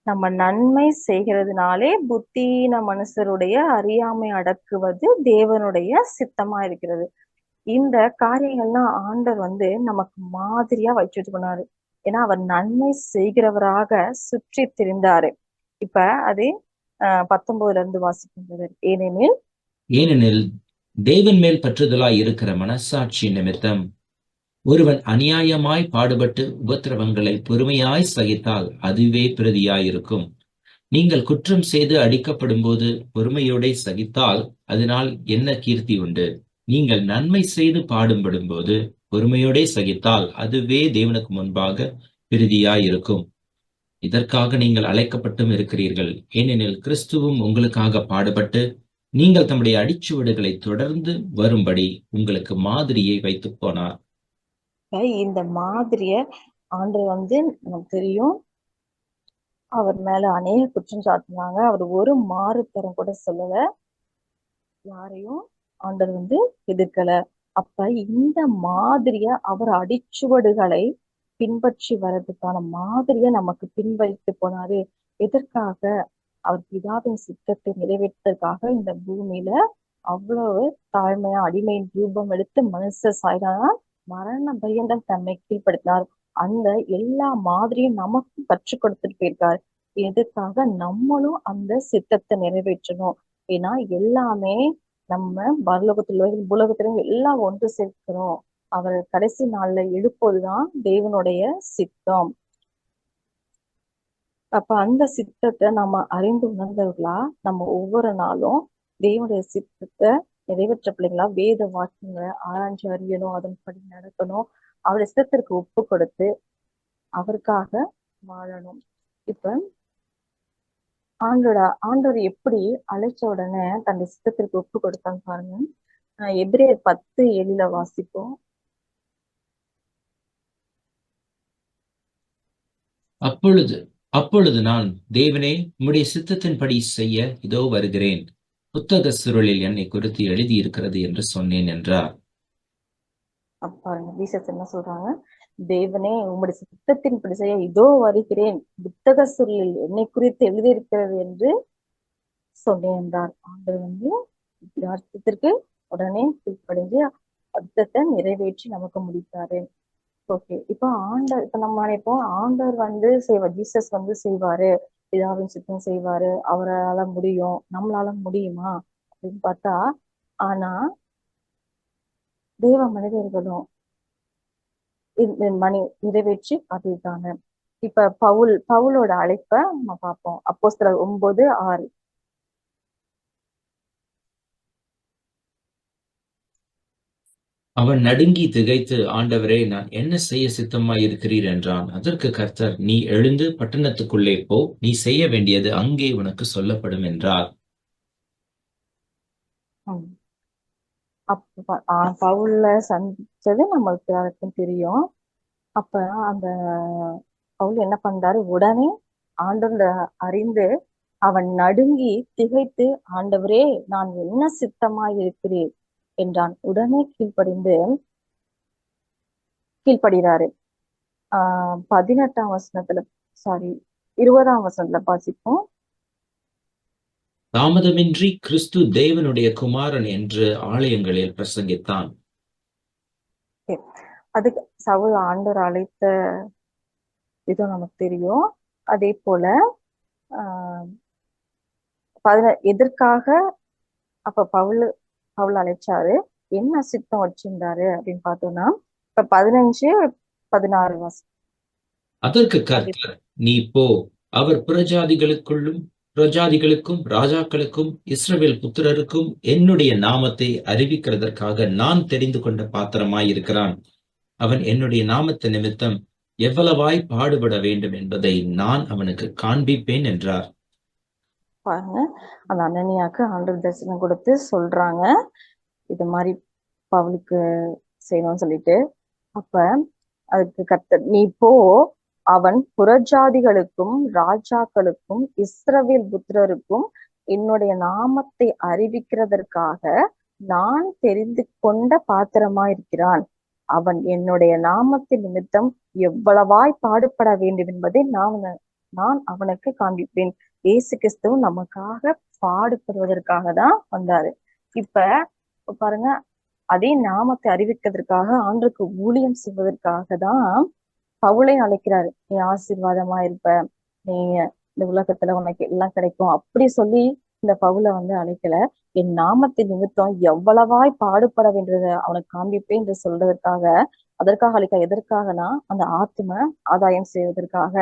B: நம்ம நன்மை செய்கிறதுனாலே புத்தியீன மனுஷருடைய அறியாமை அடக்குவது தேவனுடைய சித்தமா இருக்கிறது. இந்த காரியங்கள்லாம் ஆண்டவர் வந்து நமக்கு மாதிரியா வச்சுட்டு போனாரு. ஏன்னா அவர் நன்மை செய்கிறவராக சுற்றி திரிந்தாரு. இப்ப அது 19 வாசிக்கின்றது.
A: ஏனெனில் தேவன் மேல் பற்றுதலாய் இருக்கிற மனசாட்சி நிமித்தம் ஒருவன் அநியாயமாய் பாடுபட்டு உபத்திரவங்களை பொறுமையாய் சகித்தால் அதுவே பிரதியாயிருக்கும். நீங்கள் குற்றம் செய்து அடிக்கப்படும் போது பொறுமையோட சகித்தால் அதனால் என்ன கீர்த்தி உண்டு? நீங்கள் நன்மை செய்து பாடுபடும் போது பொறுமையோட சகித்தால் அதுவே தேவனுக்கு முன்பாக பிரதியாயிருக்கும். இதற்காக நீங்கள் அழைக்கப்பட்டும் இருக்கிறீர்கள். ஏனெனில் கிறிஸ்துவும் உங்களுக்காக பாடுபட்டு நீங்கள் தம்முடைய அடிச்சுவடுகளை தொடர்ந்து வரும்படி உங்களுக்கு மாதிரியை வைத்து போனார்.
B: இந்த மாதிரிய ஆண்டவர் வந்து நமக்கு தெரியும், அவர் மேல அநேக குற்றம் சாட்டினாங்க. அவர் ஒரு மாறுத்தரம் கூட சொல்லல, யாரையும் ஆண்டவர் வந்து எதிர்க்கல. அப்ப இந்த மாதிரிய அவர் அடிச்சுவடுகளை பின்பற்றி வர்றதுக்கான மாதிரிய நமக்கு பின்வைத்து போனாரு. எதற்காக? அவர் பிதாவின் சித்தத்தை நிறைவேற்றதற்காக இந்த பூமியில அவ்வளவு தாழ்மையா அடிமையின் ரூபம் எடுத்து மனுஷ சாயலான மரண பயந்தம் தம்மை கீழ்படுத்தினார். அந்த எல்லா மாதிரியும் நமக்கும் கற்றுக் கொடுத்துட்டு போயிருக்காரு. எதுக்காக? நம்மளும் அந்த சித்தத்தை நிறைவேற்றணும். ஏன்னா எல்லாமே நம்ம பரலோகத்திலோ உலகத்திலும் எல்லாம் ஒன்று சேர்க்கிறோம். அவர் கடைசி நாள்ல எழுப்பதுதான் தேவனுடைய சித்தம். அப்ப அந்த சித்தத்தை நம்ம அறிந்து உணர்ந்தவர்களா நம்ம ஒவ்வொரு நாளும் தேவனுடைய சித்தத்தை நிறைவேற்ற பிள்ளைங்களா வேத வாக்கியங்களை ஆராய்ச்சி அறியணும், அதன்படி நடக்கணும், அவருடைய சித்தத்திற்கு ஒப்பு கொடுத்து அவருக்காக வாழணும். இப்ப ஆண்டவர் எப்படி அழைச்ச உடனே தன்னுடைய சித்தத்திற்கு ஒப்பு கொடுத்தாங்க பாருங்க. எபிரேயர் 10:7 வாசிப்போம்.
A: அப்பொழுது நான், தேவனே, உம்முடைய சித்தத்தின்படி செய்ய இதோ வருகிறேன், புத்தக சுருளில் என்னை குறித்து எழுதியிருக்கிறது என்று சொன்னேன் என்றார்.
B: பாருங்க, ஜீசஸ் என்ன சொல்றாங்க? தேவனே, உம்முடைய சித்தத்தின்படி செய்ய இதோ வருகிறேன், புத்தக சுருளில் என்னை குறித்து எழுதியிருக்கிறது என்று சொன்னேன் என்றார். ஆண்டவர் சித்தத்திற்கு உடனே கீழ்ப்படிஞ்சு அர்த்தத்தை நிறைவேற்றி நமக்கு முடித்தாரு. ஓகே, இப்ப நம்ம நினைப்போம் ஆண்டவர் செய்வார், ஜீசஸ் செய்வாரு, பிதாவின் சித்தம் செய்வாரு, அவரால முடியும், நம்மளால முடியுமா அப்படின்னு பார்த்தா, ஆனா தேவ மனிதர்களும் நிறைவேற்றி காட்டியிருக்காங்க. இப்ப பவுலோட அழைப்ப நம்ம பார்ப்போம். அப்போஸ்தலர் 9:6.
A: அவன் நடுங்கி திகைத்து, ஆண்டவரே, நான் என்ன செய்ய சித்தமாய் இருக்கிறீர் என்றான். அதற்கு கர்த்தர், நீ எழுந்து பட்டணத்துக்குள்ளே போ, நீ செய்ய வேண்டியது அங்கே உனக்கு சொல்லப்படும் என்றார்.
B: பவுல்ல சந்திச்சது நம்மளுக்கு யாருக்கும் தெரியும். அப்ப அந்த பவுல் என்ன பண்றாரு? உடனே ஆண்டவர் அறிந்து அவன் நடுங்கி திகைத்து, ஆண்டவரே, நான் என்ன சித்தமாய் இருக்கிறேன் என்றான். உடனே கீழ்ப்படுகிறாரு. 18ஆம் வசனத்துல 20ஆம் வசனத்துல வாசிப்போம்.
A: தாமதமின்றி கிறிஸ்து தேவனுடைய குமாரன் என்று ஆலயங்களில் பிரசங்கித்தான்.
B: அதுக்கு சவுல் ஆண்டவர் அழைத்த விதம் நமக்கு தெரியும். அதே போல எதற்காக அப்ப பவுல் அழைச்சாரு, என்ன சித்தம் வச்சிருந்தாரு அப்படின்னு பார்த்தோம்னா, இப்ப 15-16 வாசம்.
A: அதற்கு கர்த்தர், நீ போ, அவர் பிரஜாதிகளுக்கும் ராஜாக்களுக்கும் இஸ்ரவேல் புத்திரருக்கும் என்னுடைய நாமத்தை அறிவிக்கிறதற்காக நான் தெரிந்து கொண்ட பாத்திரமாய் இருக்கிறான். அவன் என்னுடைய நாமத்து நிமித்தம் எவ்வளவாய் பாடுபட வேண்டும் என்பதை நான் அவனுக்கு காண்பிப்பேன் என்றார்.
B: பாருங்க, அந்த அனனியாக்கு ஆண்டவர் தரிசனம் கொடுத்து சொல்றாங்க, இது மாதிரி பவுலுக்கு செய்யணும்னு சொல்லிட்டு. அப்ப அதுக்கு கர்த்தர், நீ போ, அவன் புறஜாதிகளுக்கும் ராஜாக்களுக்கும் இஸ்ரவேல் புத்திரருக்கும் என்னுடைய நாமத்தை அறிவிக்கிறதற்காக நான் தெரிந்து கொண்ட பாத்திரமா இருக்கிறான். அவன் என்னுடைய நாமத்தின் நிமித்தம் எவ்வளவாய் பாடுபட வேண்டும் என்பதை நான் அவனுக்கு காண்பிப்பேன். இயேசு கிறிஸ்துவ நமக்காக பாடுபடுவதற்காக தான் வந்தாரு. இப்ப பாருங்க, அதே நாமத்தை அறிவிக்கிறதுக்காக, ஆண்டவருக்கு ஊழியம் செய்வதற்காக தான் பவுலை அழைக்கிறாரு. நீ ஆசீர்வாதமா இருப்ப, நீ இந்த உலகத்துல உனக்கு எல்லாம் கிடைக்கும் அப்படி சொல்லி இந்த பவுலை அழைக்கல. என் நாமத்தின் நிமித்தம் எவ்வளவாய் பாடுபட வேண்டியத அவனுக்கு காண்பிப்பேன் என்று சொல்றதற்காக, அதற்காக அழைக்க. எதற்காகனா அந்த ஆத்ம ஆதாயம் செய்வதற்காக.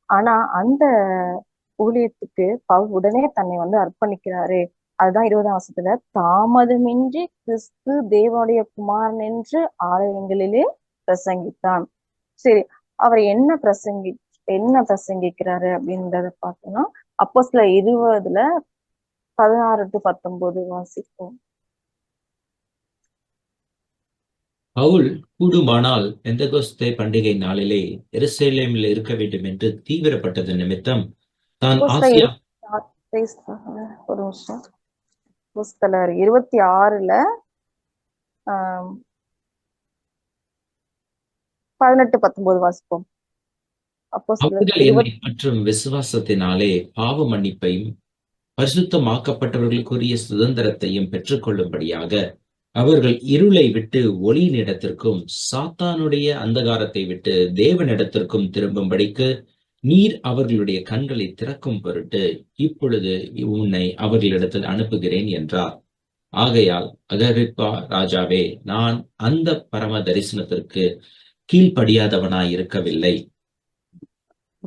B: ஆனா அந்த ஊழியத்துக்கு பவுல் உடனே தன்னை அர்ப்பணிக்கிறாரு. அதுதான் 20ஆம் வசனத்துல, தாமதமின்றி கிறிஸ்து தேவனுடைய குமாரன் என்று ஆலயங்களிலே பிரசங்கித்தான். சரி, அவர் என்ன பிரசங்கிக்கிறாரு அப்படின்றத பார்த்தோம்னா, அப்போஸ்தலர் 20:16-19 வாசிப்போம்.
A: பவுல் கூடுமானால் பெந்தெகோஸ்தே பண்டிகை நாளிலே எருசலேமில் இருக்க வேண்டும் என்று தீவிரப்பட்டது நிமித்தம் தான் ஆசியா
B: ஒரு நிமிஷம், அப்போஸ்தலர் 26 18-19 வாசிப்போம்.
A: மற்றும் விசுவாசத்தினாலே பாவ மன்னிப்பையும் பரிசுத்தமாக்கப்பட்டவர்களுக்குரிய சுதந்திரத்தையும் பெற்றுக் கொள்ளும்படியாக அவர்கள் இருளை விட்டு ஒளியினிடத்திற்கும் சாத்தானுடைய அந்தகாரத்தை விட்டு தேவனிடத்திற்கும் திரும்பும்படிக்கு நீர் அவர்களுடைய கண்களை திறக்கும் பொருட்டு இப்பொழுது உன்னை அவர்களிடத்தில் அனுப்புகிறேன் என்றார். ஆகையால் அகிரிப்பா ராஜாவே, நான் அந்த பரம தரிசனத்திற்கு கீழ்ப்படியாதவனாய் இருக்கவில்லை.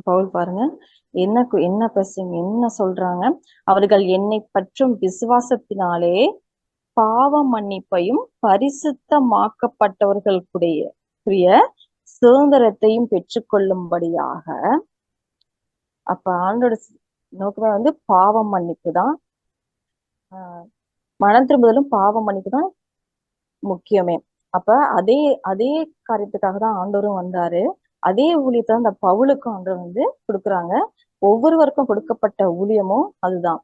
B: பவுல் பாருங்க என்ன சொல்றாங்க. அவர்கள் என்னை பற்றும் விசுவாசத்தினாலே பாவ மன்னிப்பையும் பரிசுத்தமாக்கப்பட்டவர்களுக்குரிய சுதந்திரத்தையும் பெற்றுக்கொள்ளும்படியாக. அப்ப ஆண்டோட நோக்கமே பாவ மன்னிப்பு தான். மனம் திரும்புதலும் பாவ மன்னிப்பு தான் முக்கியமே. அப்ப அதே காரியத்துக்காக தான் ஆண்டவரும் வந்தாரு. அதே ஊழியத்தை அந்த பவுலுக்கும் ஆண்டவர் கொடுக்குறாங்க. ஒவ்வொருவருக்கும் கொடுக்கப்பட்ட ஊழியமும் அதுதான்.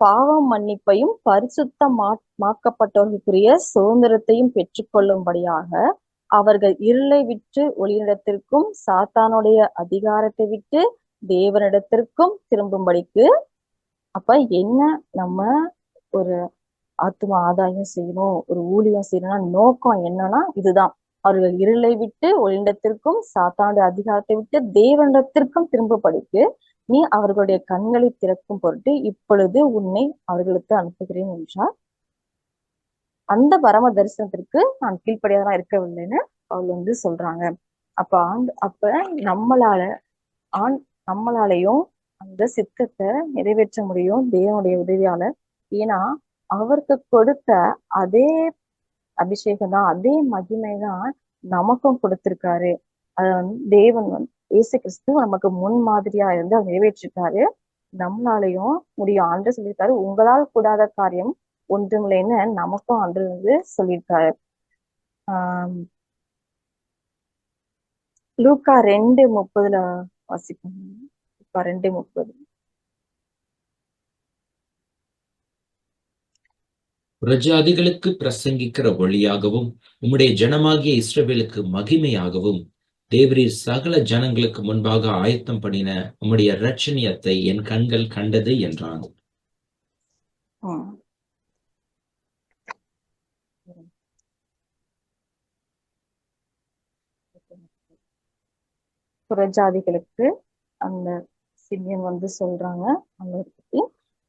B: பாவ மன்னிப்பையும் பரிசுத்தமாக்கப்பட்டவர்களுக்குரிய சுதந்திரத்தையும் பெற்றுக்கொள்ளும்படியாக அவர்கள் இருளை விட்டு ஒளியிடத்திற்கும் சாத்தானுடைய அதிகாரத்தை விட்டு தேவனிடத்திற்கும் திரும்பும்படிக்கு. அப்ப என்ன, நம்ம ஒரு ஆத்ம ஆதாயம் செய்யணும், ஒரு ஊழியம் செய்யணும்னா நோக்கம் என்னன்னா இதுதான். அவர்கள் இருளை விட்டு ஒளியிடத்திற்கும் சாத்தானுடைய அதிகாரத்தை விட்டு தேவனிடத்திற்கும் திரும்பும்படிக்கு நீ அவர்களுடைய கண்களை திறக்கும் பொருட்டு இப்பொழுது உன்னை அவர்களுக்கு அனுப்புகிறேன் என்றார். அந்த பரம தரிசனத்திற்கு நான் கீழ்ப்படியாதான் இருக்கவில்லைன்னு அவள் சொல்றாங்க. அப்ப நம்மளாலையும் அந்த சித்தத்தை நிறைவேற்ற முடியும் தேவனுடைய உதவியால. ஏன்னா அவருக்கு கொடுத்த அதே அபிஷேகம் தான், அதே மகிமை தான் நமக்கும் கொடுத்திருக்காரு. அத தேவன் இயேசு கிறிஸ்து நமக்கு முன் மாதிரியா இருந்து அவர் நிறைவேற்றிருக்காரு. நம்மளாலையும் முடியும். ஆண்டு சொல்லியிருக்காரு, உங்களால் கூடாத காரியம் ஒன்றுமில்லைன்னு நமக்கும் ஆண்டு சொல்லியிருக்காரு. லூக்கா 2:30 வாசிக்கணும். லூக்கா 2:30.
A: பிரஜாதிகளுக்கு பிரசங்கிக்கிற வழியாகவும் உம்முடைய ஜனமாகிய இஸ்ரவேலுக்கு மகிமையாகவும் தேவரீர் சகல ஜனங்களுக்கு முன்பாக ஆயத்தம் பண்ணின உம்முடைய இரட்சணியத்தை என் கண்கள் கண்டது என்றான்.
B: புறஜாதிகளுக்கு அந்த சிமியன் சொல்றாங்க, அந்த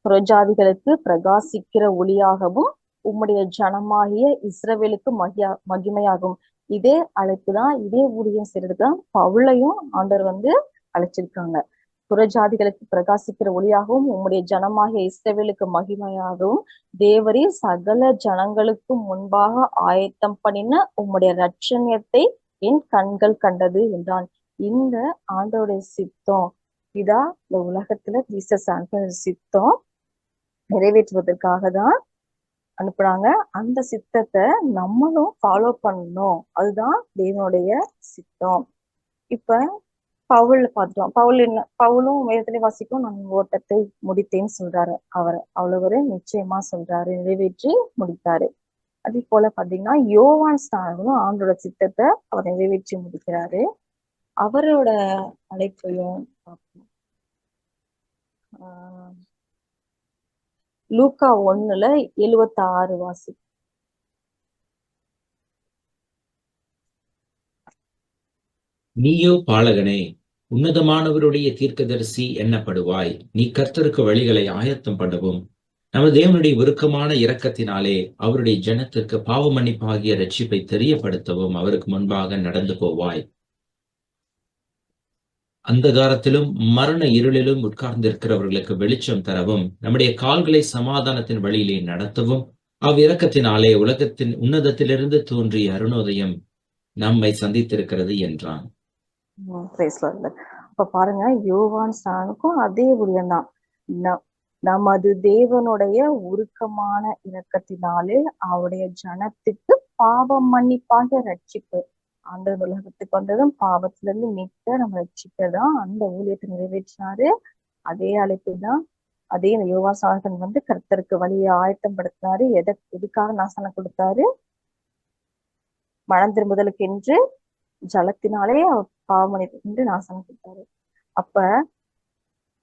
B: புறஜாதிகளுக்கு பிரகாசிக்கிற ஒளியாகவும் உம்முடைய ஜனமாகிய இஸ்ரவேலுக்கு மகிமையாகும். இதே அழைப்பு தான், இதே ஊழியம் செய்யறதுக்கு தான் பவுலையும் ஆண்டவர் அழைச்சிருக்காங்க. புறஜாதிகளுக்கு பிரகாசிக்கிற ஒளியாகவும் உம்முடைய ஜனமாகிய இஸ்ரவேலுக்கு மகிமையாகவும் தேவரே சகல ஜனங்களுக்கு முன்பாக ஆயத்தம் பண்ணின உம்முடைய இரட்சணியத்தை என் கண்கள் கண்டது என்றான். இந்த ஆண்டோடைய சித்தம் இதா, இந்த உலகத்துல ஜீசஸ் சித்தம் நிறைவேற்றுவதற்காக தான் அனுப்புறாங்க. அந்த சித்தத்தை நம்மளும் ஃபாலோ பண்ணணும், அதுதான் தேவனுடைய சித்தம். இப்ப பவுல் பார்த்துட்டோம். பவுலும் வேதத்திலே வாசிக்கும், நான் ஓட்டத்தை முடித்தேன்னு சொல்றாரு. அவ்வளவு நிச்சயமா சொல்றாரு, நிறைவேற்றி முடித்தாரு. அதே போல பாத்தீங்கன்னா யோவான் ஸ்நானகனும் ஆண்டோட சித்தத்தை அவர் நிறைவேற்றி முடிக்கிறாரு. அவரோட அழைப்பையும் பார்ப்போம். லூக்கா 1:76 வாசி.
A: நீயோ பாலகனே, உன்னதமானவருடைய தீர்க்கதரிசி எண்ணப்படுவாய். நீ கர்த்தருக்கு வழிகளை ஆயத்தம் பண்ணவும் நமது தேவனுடைய உருக்கமான இரக்கத்தினாலே அவருடைய ஜனத்திற்கு பாவ மன்னிப்பாகிய ரட்சிப்பை தெரியப்படுத்தவும் அவருக்கு முன்பாக நடந்து போவாய். அந்தகாரத்திலும் மரண இருளிலும் உட்கார்ந்திருக்கிறவர்களுக்கு வெளிச்சம் தரவும் நம்முடைய கால்களை சமாதானத்தின் வழியிலே நடத்தவும் அவ்விரக்கத்தினாலே உலகத்தின் உன்னதத்திலிருந்து தோன்றிய அருணோதயம் நம்மை சந்தித்திருக்கிறது என்றான்.
B: அப்ப பாருங்க, யோவான் ஸ்நானனுக்கும் அதே ஊழியம்தான். நமது தேவனுடைய உருக்கமான இரக்கத்தினாலே அவருடைய ஜனத்துக்கு பாவம் மன்னிப்பாக ரட்சிப்பு. அந்த உலகத்துக்கு வந்ததும் பாவத்திலிருந்து மீட்க நம்ம ரட்சிக்கதான் அந்த ஊழியத்தை நிறைவேற்றினாரு. அதே அழைப்பு தான், அதே யோவான் ஸ்நானகன் கர்த்தருக்கு வழியை ஆயத்தம் படுத்தினாரு. எதுக்காக நாசனம் கொடுத்தாரு? மனம் திரும்புதலுக்கு என்று ஜலத்தினாலே பாவமன்னிப்பு நாசனம் கொடுத்தாரு. அப்ப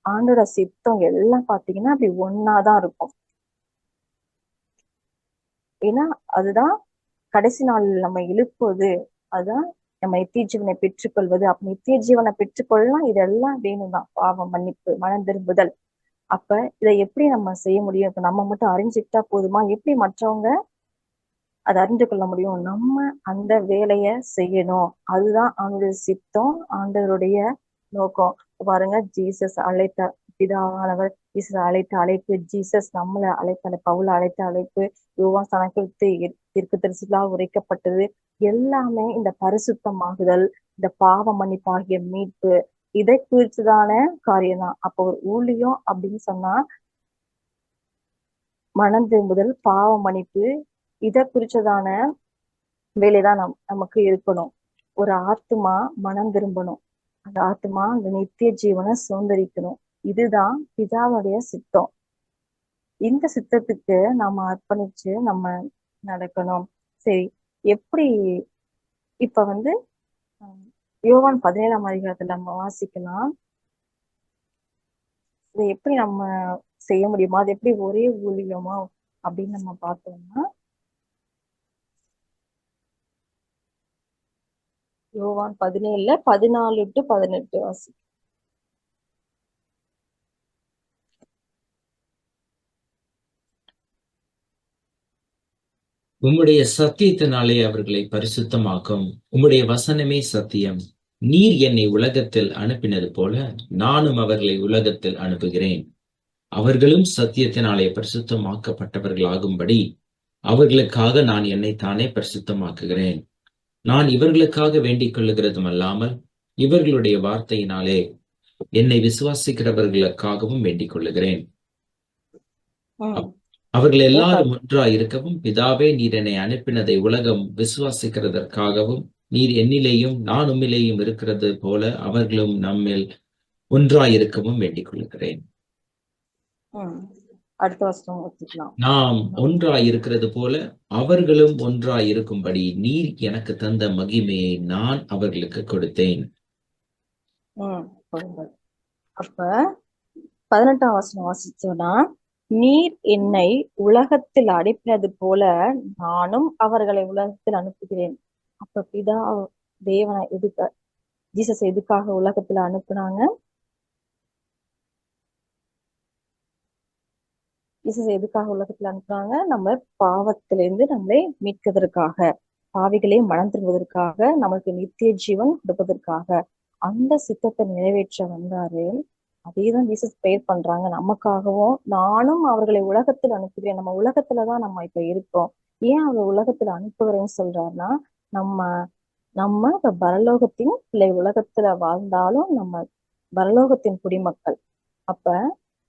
B: ஆண்டோட சித்தம் எல்லாம் பாத்தீங்கன்னா அப்படி ஒன்னாதான் இருக்கும். ஏன்னா அதுதான் கடைசி நாள் நம்ம எழுப்புவது, அதுதான் நம்ம நித்திய ஜீவனை பெற்றுக்கொள்வது. அப்ப நித்திய ஜீவனை பெற்றுக்கொள்ளலாம் இதெல்லாம் வேணும்தான். பாவம் மன்னிப்பு, மனம் திரும்புதல். அப்ப இதை எப்படி நம்ம செய்ய முடியும்? இப்ப நம்ம மட்டும் அறிஞ்சுக்கிட்டா போதுமா? எப்படி மற்றவங்க அதை அறிந்து கொள்ள முடியும்? நம்ம அந்த வேலைய செய்யணும். அதுதான் ஆண்டவருடைய சித்தம், ஆண்டவருடைய நோக்கம். பாருங்க, ஜீசஸ் அழைத்த பிதாவானவர், ஜீசஸ் அழைத்த அழைப்பு, ஜீசஸ் நம்மளை அழைத்த பவுல அழைத்த அழைப்பு, யோவான் ஸ்நானனுக்கு தீர்க்க தரிசிகளால் உரைக்கப்பட்டது எல்லாமே இந்த பரிசுத்தமாகுதல், இந்த பாவ மன்னிப்பாகிய மீட்பு, இதை குறிச்சுதான காரியம் தான். அப்போ ஒரு ஊழியம் அப்படின்னு சொன்னா மனம் திரும்புதல், பாவ மன்னிப்பு, இதை குறிச்சதான வேலைதான் நமக்கு இருக்கணும். ஒரு ஆத்மா மனம் திரும்பணும், அந்த ஆத்மா அந்த நித்திய ஜீவனை சுதந்திரிக்கணும். இதுதான் பிதாவுடைய சித்தம். இந்த சித்தத்துக்கு நாம அர்ப்பணிச்சு நம்ம நடக்கணும். சரி, எப்படி இப்ப வந்து யோவான் 17ஆம் அதிகாரத்துல நம்ம வாசிக்கலாம். இதை எப்படி நம்ம செய்ய முடியுமா? அது எப்படி ஒரே ஊழியமா அப்படின்னு நம்ம பார்த்தோம்னா, யோவான் 17:14-18 வாசி.
A: உம்முடைய சத்தியத்தினாலே அவர்களை பரிசுத்தமாக்கும். உம்முடைய வசனமே சத்தியம். நீர் என்னை உலகத்தில் அனுப்பினது போல நானும் அவர்களை உலகத்தில் அனுப்புகிறேன். அவர்களும் சத்தியத்தினாலே பரிசுத்தமாக்கப்பட்டவர்களாகும்படி அவர்களுக்காக நான் என்னைத்தானே பரிசுத்தமாக்குகிறேன். நான் இவர்களுக்காக வேண்டிக் கொள்ளுகிறதும் அல்லாமல் இவர்களுடைய வார்த்தையினாலே என்னை விசுவாசிக்கிறவர்களுக்காகவும் வேண்டிக் கொள்ளுகிறேன். அவர்கள் எல்லாரும் ஒன்றாய் இருக்கவும், பிதாவே நீர் என்னை அனுப்பினதை உலகம் விசுவாசிக்கிறதற்காகவும், நீர் என்னிலேயும் நான் உம்மிலேயும் இருக்கிறது போல அவர்களும் நம்மில் ஒன்றாய் இருக்கவும் வேண்டிக் கொள்ளுகிறேன்.
B: அடுத்த வசனம் ஒத்துக்கலாம்.
A: நாம் ஒன்றாய் இருக்கிறது போல அவர்களும் ஒன்றாய் இருக்கும்படி நீர் எனக்கு தந்த மகிமையை நான் அவர்களுக்கு கொடுத்தேன்.
B: அப்ப 18ஆம் வசனம் வாசிச்சோம்னா, நீர் என்னை உலகத்தில் அனுப்பினது போல நானும் அவர்களை உலகத்தில் அனுப்புகிறேன். அப்ப பிதா தேவனை ஜீசஸ் எதுக்காக உலகத்துல அனுப்புனாங்க? ஜீசஸ் எதுக்காக உலகத்துல அனுப்புனாங்க? நம்ம பாவத்திலிருந்து நம்மளை மீட்கிறதுக்காக, பாவிகளை மனம் திரும்புவதற்காக, நமக்கு நித்திய ஜீவன் கொடுப்பதற்காக. அந்த சித்தத்தை நிறைவேற்ற வந்தாரு. அதேதான் ஜீசஸ் ப்ரேயர் பண்றாங்க நமக்காகவும். நானும் அவர்களை உலகத்தில் அனுப்புகிறேன். நம்ம உலகத்துலதான் நம்ம இப்ப இருக்கோம். ஏன் அவர் உலகத்துல அனுப்புகிறேன்னு சொல்றாருன்னா, நம்ம இப்ப பரலோகத்தின் பிள்ளை. உலகத்துல வாழ்ந்தாலும் நம்ம பரலோகத்தின் குடிமக்கள். அப்ப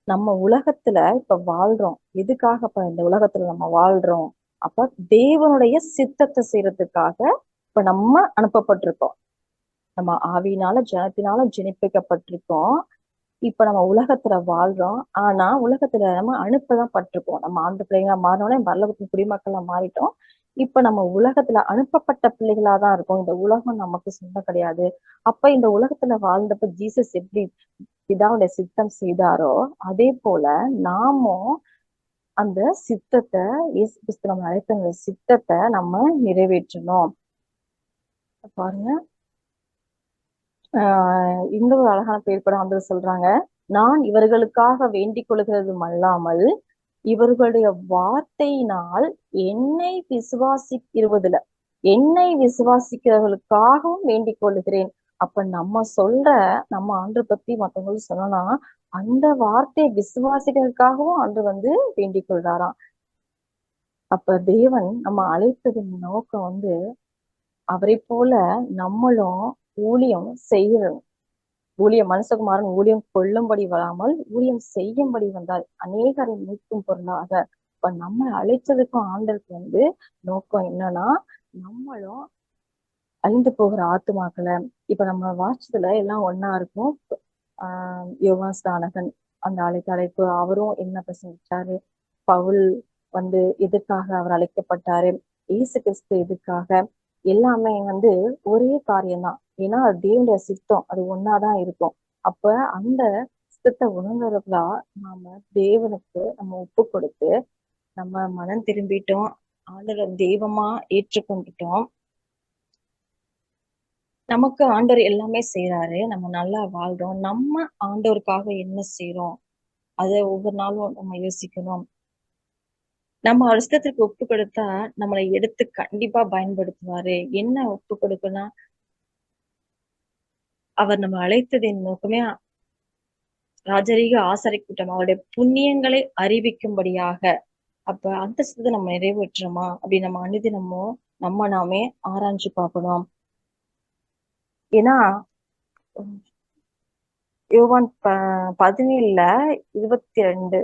B: நம்ம உலகத்துல இப்ப வாழ்றோம். எதுக்காக இப்ப இந்த உலகத்துல நம்ம வாழ்றோம்? அப்ப தேவனுடைய சித்தத்தை செய்யறதுக்காக இப்ப நம்ம அனுப்பப்பட்டிருக்கோம். நம்ம ஆவியினால ஜனத்தினால ஜனிப்பிக்கப்பட்டிருக்கோம். இப்ப நம்ம உலகத்துல வாழ்றோம். ஆனா உலகத்துல நம்ம அனுப்பதான் பட்டிருக்கோம். நம்ம ஆண்டு பிள்ளைங்களா மாறினோட பரலோகத்தின் குடிமக்களா மாறிட்டோம். இப்ப நம்ம உலகத்துல அனுப்பப்பட்ட பிள்ளைகளாதான் இருக்கோம். இந்த உலகம் நமக்கு சொந்தம் கிடையாது. அப்ப இந்த உலகத்துல வாழ்ந்தப்ப ஜீசஸ் எப்படி பிதாவுடைய சித்தம் செய்தாரோ, அதே போல நாமும் அந்த சித்தத்தை, இயேசு கிறிஸ்து நம்ம அழைத்த சித்தத்தை நம்ம நிறைவேற்றணும். பாருங்க, இந்த ஒரு அழகான பேர் கூட ஆண்டவர் சொல்றாங்க, நான் இவர்களுக்காக வேண்டிக் கொள்கிறதும் அல்லாமல் இவர்களுடைய வார்த்தையினால் என்னை விசுவாசிக்கிறவர்களுக்காகவும் வேண்டிக் கொள்கிறேன். அப்ப நம்ம ஆண்டவர் பத்தி மற்றவங்களுக்கு சொன்னோம்னா, அந்த வார்த்தையை விசுவாசிக்கிறதுக்காகவும் ஆண்டவர் வேண்டிக் கொள்றாராம். அப்ப தேவன் நம்ம அழைத்ததின் நோக்கம் அவரை போல நம்மளும் ஊழியம் செய்யணும். மனுஷகுமாரன் ஊழியம் கொள்ளும்படி வராமல் ஊழியம் செய்யும்படி வந்தால் அநேகரை மீட்கும் பொருளாக. இப்ப நம்ம அழைச்சதுக்கும் ஆண்டருக்கு நோக்கம் என்னன்னா, நம்மளும் அழிந்து போகிற ஆத்துமாக்களை. இப்ப நம்ம வாட்சத்துல எல்லாம் ஒன்னா இருக்கும். யோவான் ஸ்நானகன் அந்த அழைப்பு, அவரும் என்ன பிரசங்கிச்சாரு? பவுல் எதற்காக அவர் அழைக்கப்பட்டாரு? இயேசு கிறிஸ்து எதுக்காக? எல்லாமே ஒரே காரியம்தான். ஏன்னா அது தேவனுடைய சித்தம், அது ஒன்னாதான் இருக்கும். அப்ப அந்த சித்தத்தை உணர்ந்தவர்களா நாம தேவனுக்கு நம்ம ஒப்பு கொடுத்து நம்ம மனம் திரும்பிட்டோம், ஆண்டவரை தெய்வமா ஏற்றுக்கொண்டுட்டோம். நமக்கு ஆண்டவர் எல்லாமே செய்யறாரு, நம்ம நல்லா வாழ்றோம். நம்ம ஆண்டவருக்காக என்ன செய்யறோம், அதை ஒவ்வொரு நாளும் நம்ம யோசிக்கணும். நம்ம இஷ்டத்துக்கு ஒப்பு கொடுத்தா நம்மளை எடுத்து கண்டிப்பா பயன்படுத்துவாரு. என்ன ஒப்பு கொடுக்கணும், அவர் நம்ம அழைத்ததின் நோக்கமே ராஜரீக ஆசாரி கூட்டம், அவருடைய புண்ணியங்களை அறிவிக்கும்படியாக. அப்ப அந்த சித்தத்தை நம்ம நிறைவேற்றுறோமா அப்படி நம்ம அனுதினமும் நம்ம நாமே ஆராய்ஞ்சு பார்க்கணும். ஏன்னா யோவான் 17:22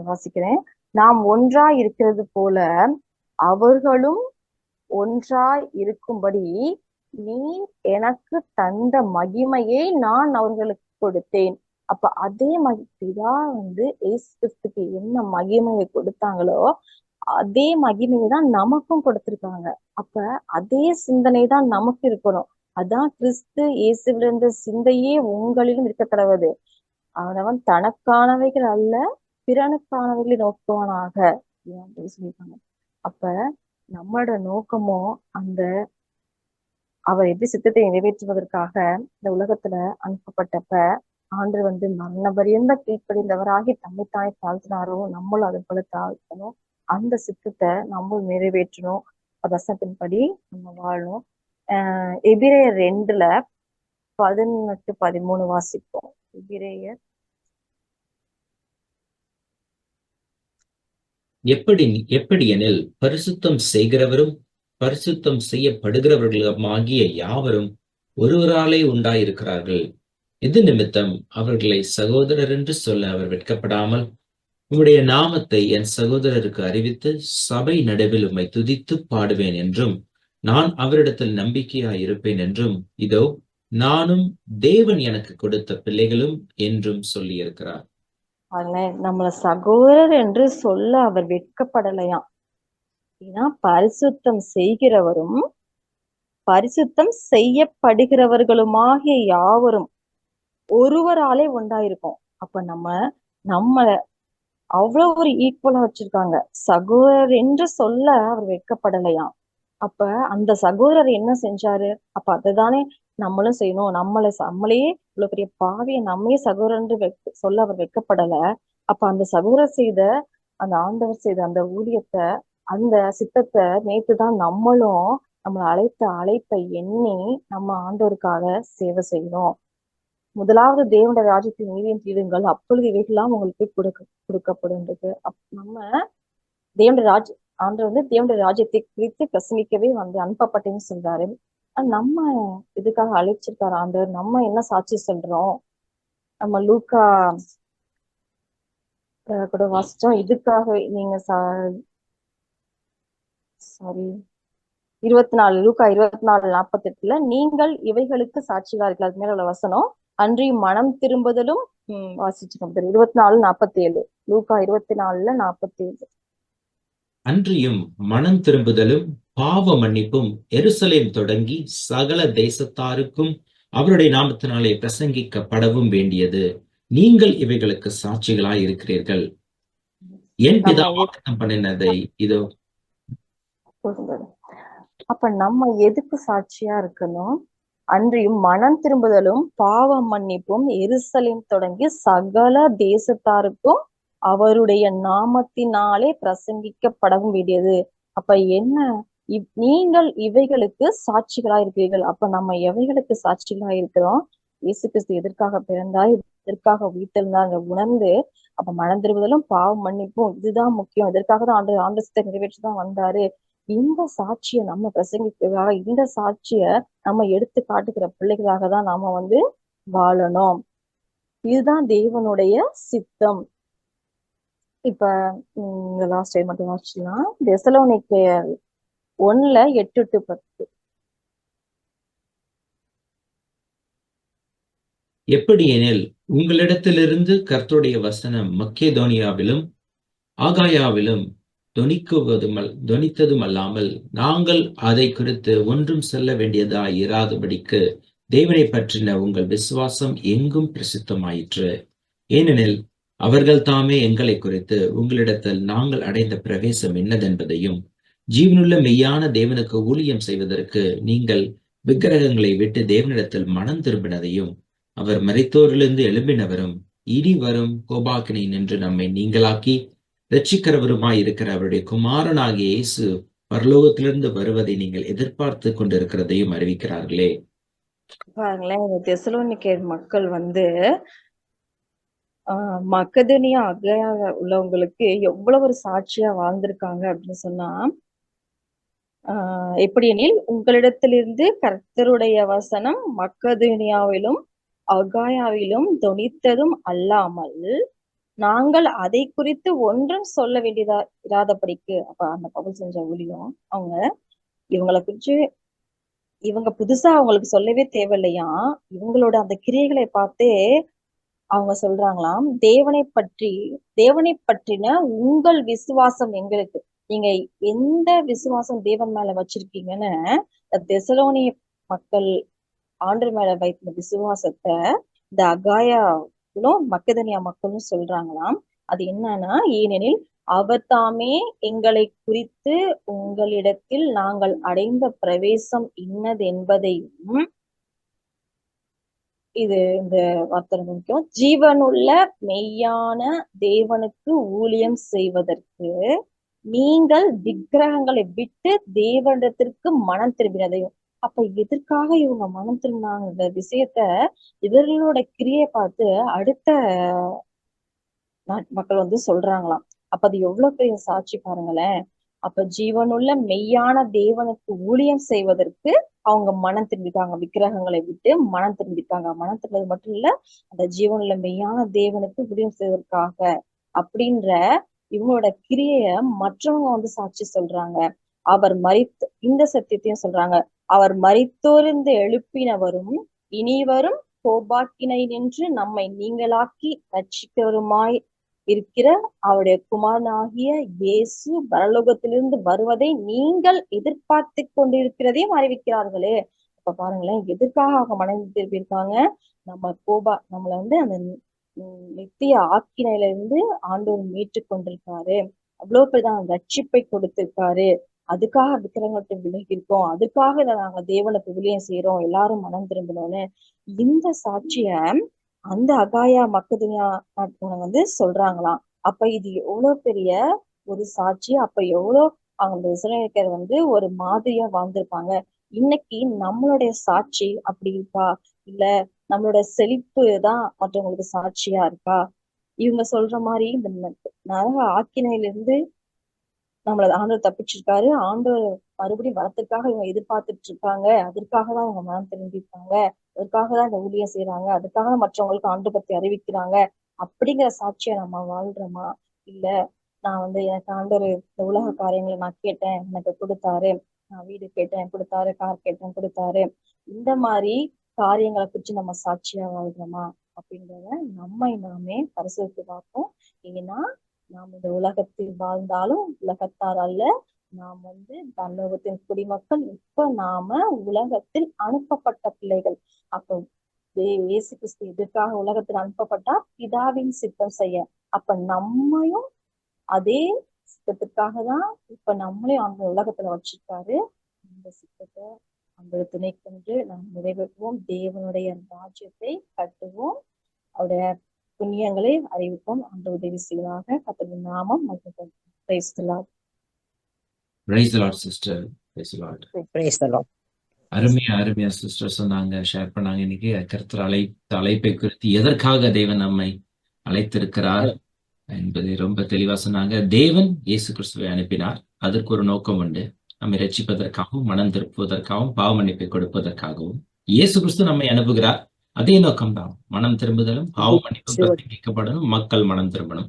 B: வாசிக்கிறேன். நாம் ஒன்றாய் இருக்கிறது போல அவர்களும் ஒன்றாய் இருக்கும்படி நீ எனக்கு தந்த மகிமையை நான் அவர்களுக்கு கொடுத்தேன். அப்ப அதே மகிழ்ச்சிதான் இயேசு கிறிஸ்துக்கு என்ன மகிமையை கொடுத்தாங்களோ அதே மகிமையை தான் நமக்கும் கொடுத்திருக்காங்க. அப்ப அதே சிந்தனை தான் நமக்கு இருக்கணும். அதான் கிறிஸ்து இயேசுவிலிருந்த சிந்தையே உங்களிலும் இருக்க கடவுது. அவனவன் தனக்கானவைகள் அல்ல பிறனுக்கானவைகளை நோக்குவானாக அப்படின்னு சொல்லியிருக்காங்க. அப்ப நம்மளோட நோக்கமும் அவர் எப்படி சித்தத்தை நிறைவேற்றுவதற்காக இந்த உலகத்துல அனுப்பப்பட்டப்ப ஆண்டு மரண பரியந்த கீழ்ப்படிந்தவராகி தம்மைத்தானே தாழ்த்தினாரோ நம்மளும் அது போல தாழ்த்தணும். அந்த சித்தத்தை நம்ம நிறைவேற்றணும். வசனத்தின்படி நம்ம வாழணும். எபிரேயர் 2:18-13 வாசிப்போம். எபிரேயர்
A: எப்படியெனில் பரிசுத்தம் செய்கிறவரும் பரிசுத்தம் செய்யப்படுகிறவர்களுமாகிய யாவரும் ஒருவராலே உண்டாயிருக்கிறார்கள். இது நிமித்தம் அவர்களை சகோதரர் என்று சொல்ல அவர் வெட்கப்படாமல், உம்முடைய நாமத்தை என் சகோதரருக்கு அறிவித்து சபை நடுவில் உம்மை துதித்து பாடுவேன் என்றும், நான் அவரிடத்தில் நம்பிக்கையாய் இருப்பேன் என்றும், இதோ நானும் தேவன் எனக்கு கொடுத்த பிள்ளைகளும் என்றும் சொல்லி இருக்கிறார்.
B: நம்மள சகோதரர் என்று சொல்ல அவர் வெட்கப்படலையாம். ஏன்னா பரிசுத்தம் செய்கிறவரும் பரிசுத்தம் செய்யப்படுகிறவர்களுமாகிய யாவரும் ஒருவராலே உண்டாயிருக்கும். அப்ப நம்மள அவ்வளவு ஒரு ஈக்குவலா வச்சிருக்காங்க. சகோதரர் என்று சொல்ல அவர் வெட்கப்படலையாம். அப்ப அந்த சகோதரர் என்ன செஞ்சாரு? அப்ப அதுதானே நம்மளும் செய்யணும். நம்மளையே இவ்வளவு பெரிய பாவியை நம்மையே சகோதரர் என்று சொல்ல அவர் வெட்கப்படல. அப்ப அந்த சகோதரர் செய்த அந்த ஆண்டவர் செய்த அந்த ஊழியத்தை, அந்த சித்தத்தை நேத்துதான் நம்மளும் நம்மளை அழைத்த அழைப்பை எண்ணி நம்ம ஆண்டவருக்காக சேவை செய்யணும். முதலாவது தேவனுடைய ராஜ்யத்தின் நீதியின் தீடுங்கள், அப்பொழுது இவைகள்லாம் உங்களுக்கு கொடுக்கப்படுன்றது. நம்ம தேவனுடைய ஆண்டவர் தேவனுடைய ராஜ்யத்தை குறித்து பிரசங்கிக்கவே அனுப்பப்பட்டேன்னு சொல்றாரு. நம்ம இதுக்காக அழைச்சிருக்காரு ஆண்டவர். நம்ம என்ன சாட்சி சொல்றோம்? நம்ம லூக்கா கூட வாசிச்சோம். இதுக்காக நீங்க லூக்கா 24:48 நீங்கள் இவைகளுக்கு சாட்சிகளா இருக்கலாம். அது மேல உள்ள வசனம். அன்றியும் மனம் திரும்புதலும் வாசிச்சிருக்கோம். 24:47 லூக்கா 24:47.
A: அன்றியும் மனம் திரும்புதலும் பாவ மன்னிப்பும் எருசலேம் தொடங்கி சகல தேசத்தாருக்கும் அவருடைய நாமத்தினாலே பிரசங்கிக்கப்படவும் வேண்டியது. நீங்கள் இவைகளுக்கு சாட்சிகளாய் இருக்கிறீர்கள். என் பிதா வாக்குத்தத்தம் பண்ணினதை இதோ.
B: அப்ப நம்ம எதுக்கு சாட்சியா இருக்கணும்? அன்றியும் மனம் திரும்புதலும் பாவ மன்னிப்பும் எருசலேம் தொடங்கி சகல தேசத்தாருக்கும் அவருடைய நாமத்தினாலே பிரசங்கிக்கப்படவும் வேண்டியது. அப்ப என்ன? நீங்கள் இவைகளுக்கு சாட்சிகளா இருக்கிறீர்கள். அப்ப நம்ம எவைகளுக்கு சாட்சிகளா இருக்கிறோம்? இயேசு கிறிஸ்து எதற்காக பிறந்தார், எதற்காக வீட்டிருந்தாங்க உணர்ந்து, அப்ப மனம் திரும்புதலும் பாவ மன்னிப்பும் இதுதான் முக்கியம். இதற்காக தான் ஆண்டு சித்தத்தை நிறைவேற்றிதான் வந்தாரு. இந்த சாட்சியை நம்ம பிரசங்கிக்கிறதாக, இந்த சாட்சிய நம்ம எடுத்து காட்டுகிற பிள்ளைகளாக தான் நாம வாழணும். இதுதான் தேவனுடைய சித்தம். இப்ப இந்த லாஸ்ட் டைம் மட்டும் வாசிச்சலாம். தெசலோனிக்கேயர் 1:8-10.
A: எப்படியெனில் உங்களிடத்திலிருந்து கர்த்தருடைய வசனம் மக்கெதோனியாவிலும் ஆகாயாவிலும் தொனித்ததும் அல்லாமல் நாங்கள் அதை குறித்து ஒன்றும் சொல்ல வேண்டியதாய் இராதபடிக்கு தேவனை பற்றின உங்கள் விசுவாசம் எங்கும் பிரசித்தமாயிற்று. ஏனெனில் அவர்கள் தாமே எங்களை குறித்து உங்களிடத்தில் நாங்கள் அடைந்த பிரவேசம் என்னதென்பதையும் ஜீவனுள்ள மெய்யான தேவனுக்கு ஊழியம் செய்வதற்கு நீங்கள் விக்கிரகங்களை விட்டு தேவனிடத்தில் மனம் திரும்பினதையும் அவர் மரித்தோரிலிருந்து எழும்பினவரும் இனி வரும் கோபாக்கினை நின்று நம்மை நீங்களாக்கி இரட்சிக்கிறவருமாய் இருக்கிற அவருடைய குமாரனாகிய இயேசு பரலோகத்திலிருந்து வருவதை நீங்கள் எதிர்பார்த்து கொண்டிருக்கிறதையும் அறிவிக்கிறார்களே.
B: பாருங்களேன், இந்த தெசலோனிக்கேயர் மக்கள் மக்கெதோனியா அகாயா உள்ளவங்களுக்கு எவ்வளவு ஒரு சாட்சியா வாழ்ந்திருக்காங்க அப்படின்னு சொன்னா, எப்படியெனில் உங்களிடத்திலிருந்து கர்த்தருடைய வசனம் மக்கெதோனியாவிலும் அகாயாவிலும் தொனித்ததும் அல்லாமல் நாங்கள் அதை குறித்து ஒன்றும் சொல்ல வேண்டியதா இராதபடிக்கு. அப்ப அந்த பவுல் செஞ்ச ஊழியம் இவங்களை குறிச்சு இவங்க புதுசா அவங்களுக்கு சொல்லவே தேவையில்லையா, இவங்களோட அந்த கிரியைகளை பார்த்தே அவங்க சொல்றாங்களாம், தேவனை பற்றின உங்கள் விசுவாசம் எங்களுக்கு, நீங்க எந்த விசுவாசம் தேவன் மேல வச்சிருக்கீங்கன்னு தெசலோனிய மக்கள் ஆண்டவர் மேல வைத்த விசுவாசத்தை இந்த அகாயாவிலும் மக்கெதோனியா மக்களும் சொல்றாங்களாம். அது என்னன்னா, ஏனெனில் அவர் தாமே எங்களை குறித்து உங்களிடத்தில் நாங்கள் அடைந்த பிரவேசம் இன்னது என்பதையும், இது இந்த வார்த்தை முக்கியம், ஜீவனுள்ள மெய்யான தேவனுக்கு ஊழியம் செய்வதற்கு நீங்கள் விக்கிரகங்களை விட்டு தேவனிடத்திற்கு மனம் திரும்பினதையும். அப்ப எதற்காக இவங்க மனம் திரும்பினாங்க விஷயத்த இவர்களோட கிரியை பார்த்து அடுத்த நாட்டு மக்கள் சொல்றாங்களாம். அப்ப அது எவ்வளவு பெரிய சாட்சி பாருங்களேன். அப்ப ஜீவனுள்ள மெய்யான தேவனுக்கு ஊழியம் செய்வதற்கு அவங்க மனம் திரும்பிட்டாங்க, விக்கிரகங்களை விட்டு மனம் திரும்பிட்டாங்க. மனம் திரும்பது மட்டும் இல்ல, அந்த ஜீவனுள்ள மெய்யான தேவனுக்கு ஊழியம் செய்வதற்காக அப்படின்ற இவங்களோட கிரியைய மற்றவங்க சாட்சி சொல்றாங்க. அவர் இந்த சத்தியத்தையும் சொல்றாங்க, அவர் மரித்தோர்ந்து எழுப்பினவரும் இனிவரும் கோபாக்கினை நின்று நம்மை நீங்களாக்கி ரட்சிக்கிறவருமாய் இருக்கிற அவருடைய குமாரனாகிய இயேசு பரலோகத்திலிருந்து வருவதை நீங்கள் எதிர்பார்த்து கொண்டிருக்கிறதையும் அறிவிக்கிறார்களே. இப்ப பாருங்களேன், எதற்காக அவங்க மனம் திருப்பியிருக்காங்க, நம்மள அந்த நித்திய ஆக்கினையில இருந்து ஆண்டவர் மீட்டு கொண்டிருக்காரு, அவ்வளவு பேர்தான் ரட்சிப்பை கொடுத்திருக்காரு, அதுக்காக விக்கிரகத்தை விலகி இருக்கோம், அதுக்காக நாங்க தேவனுக்கு ஊழியம் செய்யறோம், எல்லாரும் மனம் திரும்பணும்னு இந்த சாட்சிய அந்த அகாயா மக்கெதோனியா நாட்டுல சொல்றாங்களாம். அப்ப இது எவ்வளவு பெரிய ஒரு சாட்சி, அப்ப எவ்வளவு அவங்க இஸ்ரவேலர் ஒரு மாதிரியா வாழ்ந்திருப்பாங்க. இன்னைக்கு நம்மளுடைய சாட்சி அப்படி இருக்கா, இல்ல நம்மளோட செழிப்பு தான் மற்றவங்களுக்கு சாட்சியா இருக்கா? இவங்க சொல்ற மாதிரி இந்த நரக ஆக்கினையிலிருந்து நம்மள ஆண்டவர் தப்பிச்சிருக்காரு, ஆண்டவர் மறுபடியும் வரத்துக்காக இவங்க எதிர்பார்த்துட்டு இருக்காங்க, அதற்காக தான் இவங்க மனம் திரும்பியிருக்காங்க, அதற்காக தான் இந்த ஊழியம் செய்யறாங்க, அதுக்காக மற்றவங்களுக்கு ஆண்டு பத்தி அறிவிக்கிறாங்க அப்படிங்கிற சாட்சியை நம்ம வாழ்றோமா? இல்ல நான் எனக்கு ஆண்டவர் இந்த உலக காரியங்களை நான் கேட்டேன் எனக்கு கொடுத்தாரு, நான் வீடு கேட்டேன் கொடுத்தாரு, கார் கேட்டேன் கொடுத்தாரு, இந்த மாதிரி காரியங்களை குறிச்சு நம்ம சாட்சியா வாழ்றோமா அப்படின்றத நம்மை நாமே பரிசோதித்து பார்ப்போம். ஏன்னா நாம் இந்த உலகத்தில் வாழ்ந்தாலும் உலகத்தார் அல்ல, நாம் பரலோகத்தின் குடிமக்கள். இப்ப நாம உலகத்தில் அனுப்பப்பட்ட பிள்ளைகள். அப்ப இயேசு கிறிஸ்து எதற்காக உலகத்தில் அனுப்பப்பட்டா, பிதாவின் சித்தம் செய்ய. அப்ப நம்மையும் அதே சித்தத்துக்காக தான் இப்ப நம்மளையும் அந்த உலகத்துல வச்சிருக்காரு. அந்த சித்தத்தை அந்த துணை கொண்டு நாம் நிறைவேற்றுவோம், தேவனுடைய ராஜ்யத்தை கட்டுவோம், அவருடைய புண்ணியங்களை அறிவிப்போம். அந்த உதவி செய்வதாக கர்த்தருடைய நாமம் மகிமைப்படும். Praise the Lord.
A: Praise the Lord, sister. Praise the Lord.
C: Praise the Lord.
A: அருமையா சிஸ்டர் சொன்னாங்க, ஷேர் பண்ணாங்க. இன்னைக்கு கர்த்தர் அழைப்பை குறித்து எதற்காக தேவன் நம்மை அழைத்திருக்கிறார் என்பதை ரொம்ப தெளிவா சொன்னாங்க. தேவன் இயேசு கிறிஸ்துவை அனுப்பினார், அதற்கு ஒரு நோக்கம் உண்டு, நம்மை ரட்சிப்பதற்காகவும் மனம் திருப்புவதற்காகவும் பாவ மன்னிப்பை கொடுப்பதற்காகவும் இயேசு கிறிஸ்து நம்மை அனுப்புகிறார். அதே நோக்கம்தான், மனம் திரும்புதலும் பாவ மன்னிப்பும் கேட்கப்படணும், மக்கள் மனம் திரும்பணும்.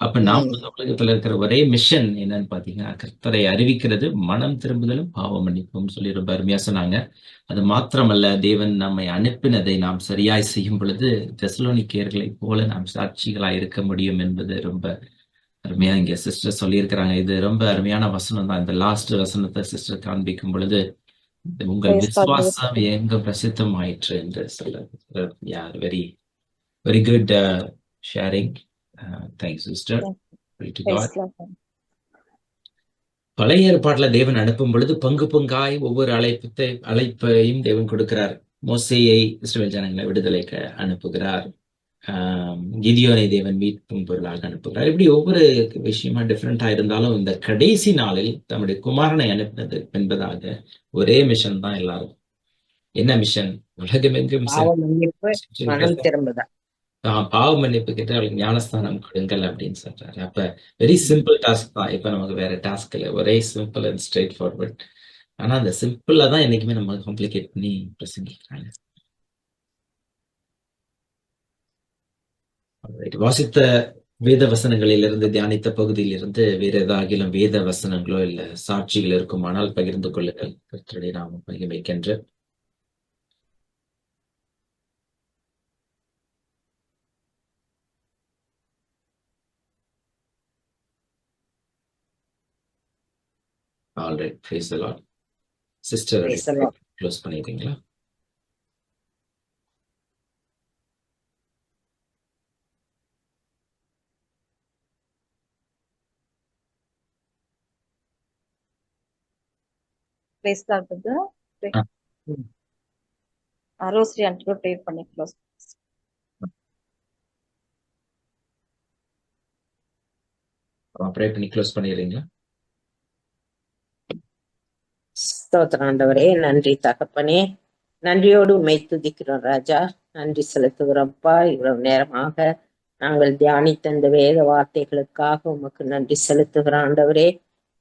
A: அப்ப நாம் உலகத்துல இருக்கிற ஒரே மிஷன் என்னன்னு பாத்தீங்கன்னா, கர்த்தரை அறிவிக்கிறது, மனம் திரும்புதலும் பாவ மன்னிப்பும் சொல்லி ரொம்ப அருமையா சொன்னாங்க. அது மாத்திரமல்ல, தேவன் நம்மை அனுப்பினதை நாம் சரியாய் செய்யும் பொழுது தெசலோனிக்கேயர்களை போல நாம் சாட்சிகளாய் இருக்க முடியும் என்பது ரொம்ப அருமையா இங்க சிஸ்டர் சொல்லியிருக்கிறாங்க. இது ரொம்ப அருமையான வசனம் தான். இந்த லாஸ்ட் வசனத்தை சிஸ்டர் காண்பிக்கும் பொழுது, உங்கள் விசுவாசம் எங்க பிரசித்தம் ஆயிற்று என்று சொல்ல. Very very good sharing. Thanks sister.
B: Praise the Lord.
A: பழைய ஏற்பாட்டுல தேவன் அனுப்பும் பொழுது பங்கு பங்காய் ஒவ்வொரு அழைப்பையும் தேவன் கொடுக்கிறார். மோசேயை இஸ்ரவேல் ஜனங்களை விடுதலைக்கு அனுப்புகிறார். கிதியோனை தேவன் மீட்பும் பொருளாக அனுப்புகிறார். இப்படி ஒவ்வொரு விஷயமா டிஃப்ரெண்டா இருந்தாலும் இந்த கடைசி நாளில் தம்முடைய குமாரனை அனுப்பினது என்பதாக ஒரே மிஷன் தான் எல்லாரும். என்ன மிஷன்? உலகமெங்கும் பாவ மன்னிப்பு கேட்டு அவளுக்கு ஞானஸ்தானம் கொடுங்கள் அப்படின்னு சொல்றாரு. அப்ப வெரி சிம்பிள் டாஸ்க் தான். இப்ப நமக்கு வேற டாஸ்க் இல்லை, ஒரே சிம்பிள் அண்ட் ஸ்ட்ரெயிட் ஃபார்வர்ட். ஆனா அந்த சிம்பிளா தான் என்னைக்குமே நம்ம காம்ப்ளிகேட் பண்ணி பிரசங்கிக்கிறாங்க. வாசித்த வேத வசனங்களிலிருந்து, தியானித்த பகுதியிலிருந்து வேற ஏதாகிலும் வேத வசனங்களோ இல்ல சாட்சிகள் இருக்குமானால் பகிர்ந்து கொள்ளுங்கள். கர்த்தருடைய நாமம் மகிமைக்கென்று. All right, praise the Lord. Sister, close பண்ணிட்டீங்களா?
B: Praise the Lord, brother. Rosary and pray பண்ணி க்ளோஸ்.
A: ப்ரே பண்ணி க்ளோஸ் பண்ணிடுறீங்களா?
C: ஸ்தோத்திரம் ஆண்டவரே, நன்றி தகப்பனே, நன்றியோடு உம்மை துதிக்கிறோம் ராஜா. நன்றி செலுத்துகிறோம்ப்பா. இவ்வளவு நேரமாக நாங்கள் தியானித்த இந்த வேத வார்த்தைகளுக்காக உமக்கு நன்றி செலுத்துகிறோம் ஆண்டவரே.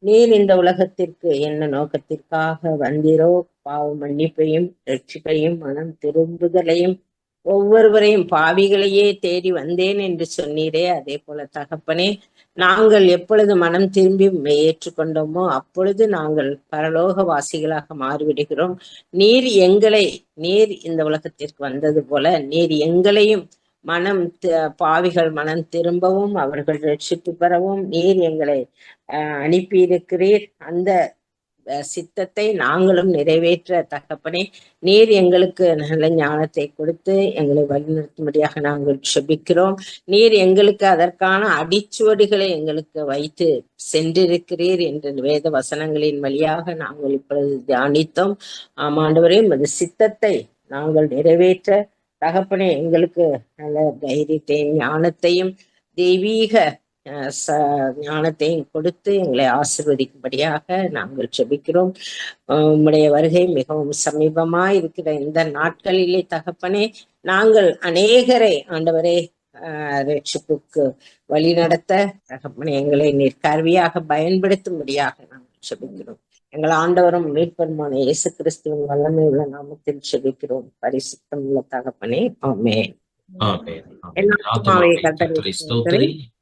C: நீர் இந்த உலகத்திற்கு என்ன நோக்கத்திற்காக வந்தீரோ, பாவ மன்னிப்பையும் ரட்சிப்பையும் மனம் திரும்புதலையும் ஒவ்வொருவரையும் பாவிகளையே தேடி வந்தேன் என்று சொன்னீரே, அதே போல தகப்பனே, நாங்கள் எப்பொழுது மனம் திரும்பி ஏற்றுக்கொண்டோமோ அப்பொழுது நாங்கள் பரலோக வாசிகளாக மாறிவிடுகிறோம். நீர் இந்த உலகத்திற்கு வந்தது போல நீர் எங்களையும் பாவிகள் மனம் திரும்பவும் அவர்கள் ரட்சிப்பு பெறவும் நீர் எங்களை அனுப்பியிருக்கிறீர். அந்த சித்தத்தை நாங்களும் நிறைவேற்ற தகப்பனே, நீர் எங்களுக்கு நல்ல ஞானத்தை கொடுத்து எங்களை வழிநடத்தும்படியாக நாங்கள் செபிக்கிறோம். நீர் எங்களுக்கு அதற்கான அடிச்சுவடுகளை எங்களுக்கு வைத்து சென்றிருக்கிறீர் என்று வேத வசனங்களின் வழியாக நாங்கள் இப்பொழுது தியானித்தோம். ஆமாண்டவரே, அந்த சித்தத்தை நாங்கள் நிறைவேற்ற தகப்பனே எங்களுக்கு நல்ல தைரியத்தையும் ஞானத்தையும் தெய்வீக ஞானத்தையும் கொடுத்து எங்களை ஆசீர்வதிக்கும்படியாக நாங்கள் ஜெபிக்கிறோம். உம்முடைய வருகை மிகவும் சமீபமா இருக்கிற இந்த நாட்களிலே தகப்பனே, நாங்கள் அநேகரை ஆண்டவரே ரட்சிப்புக்கு வழி நடத்த தகப்பனே எங்களை நீர் கருவியாக பயன்படுத்தும்படியாக நாங்கள் ஜெபிக்கிறோம். எங்கள் ஆண்டவரும் மீட்பருமான இயேசு கிறிஸ்துவின் வல்லமை உள்ள நாமத்தில் ஜெபிக்கிறோம். பரிசுத்தம் உள்ள தகப்பனே, ஆமென்.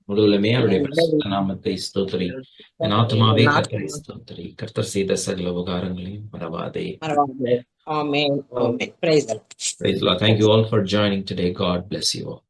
A: முழுவதுமே அவருடைய நாமத்தை ஸ்தோத்திரி. என் ஆத்துமாவே கர்த்தரை ஸ்தோத்திரி. கர்த்தர் செய்த சகல உபகாரங்களையும் மறவாதே.
C: Amen. Amen. Praise the Lord.
A: Praise the Lord. Thank you all for joining today. God bless you all.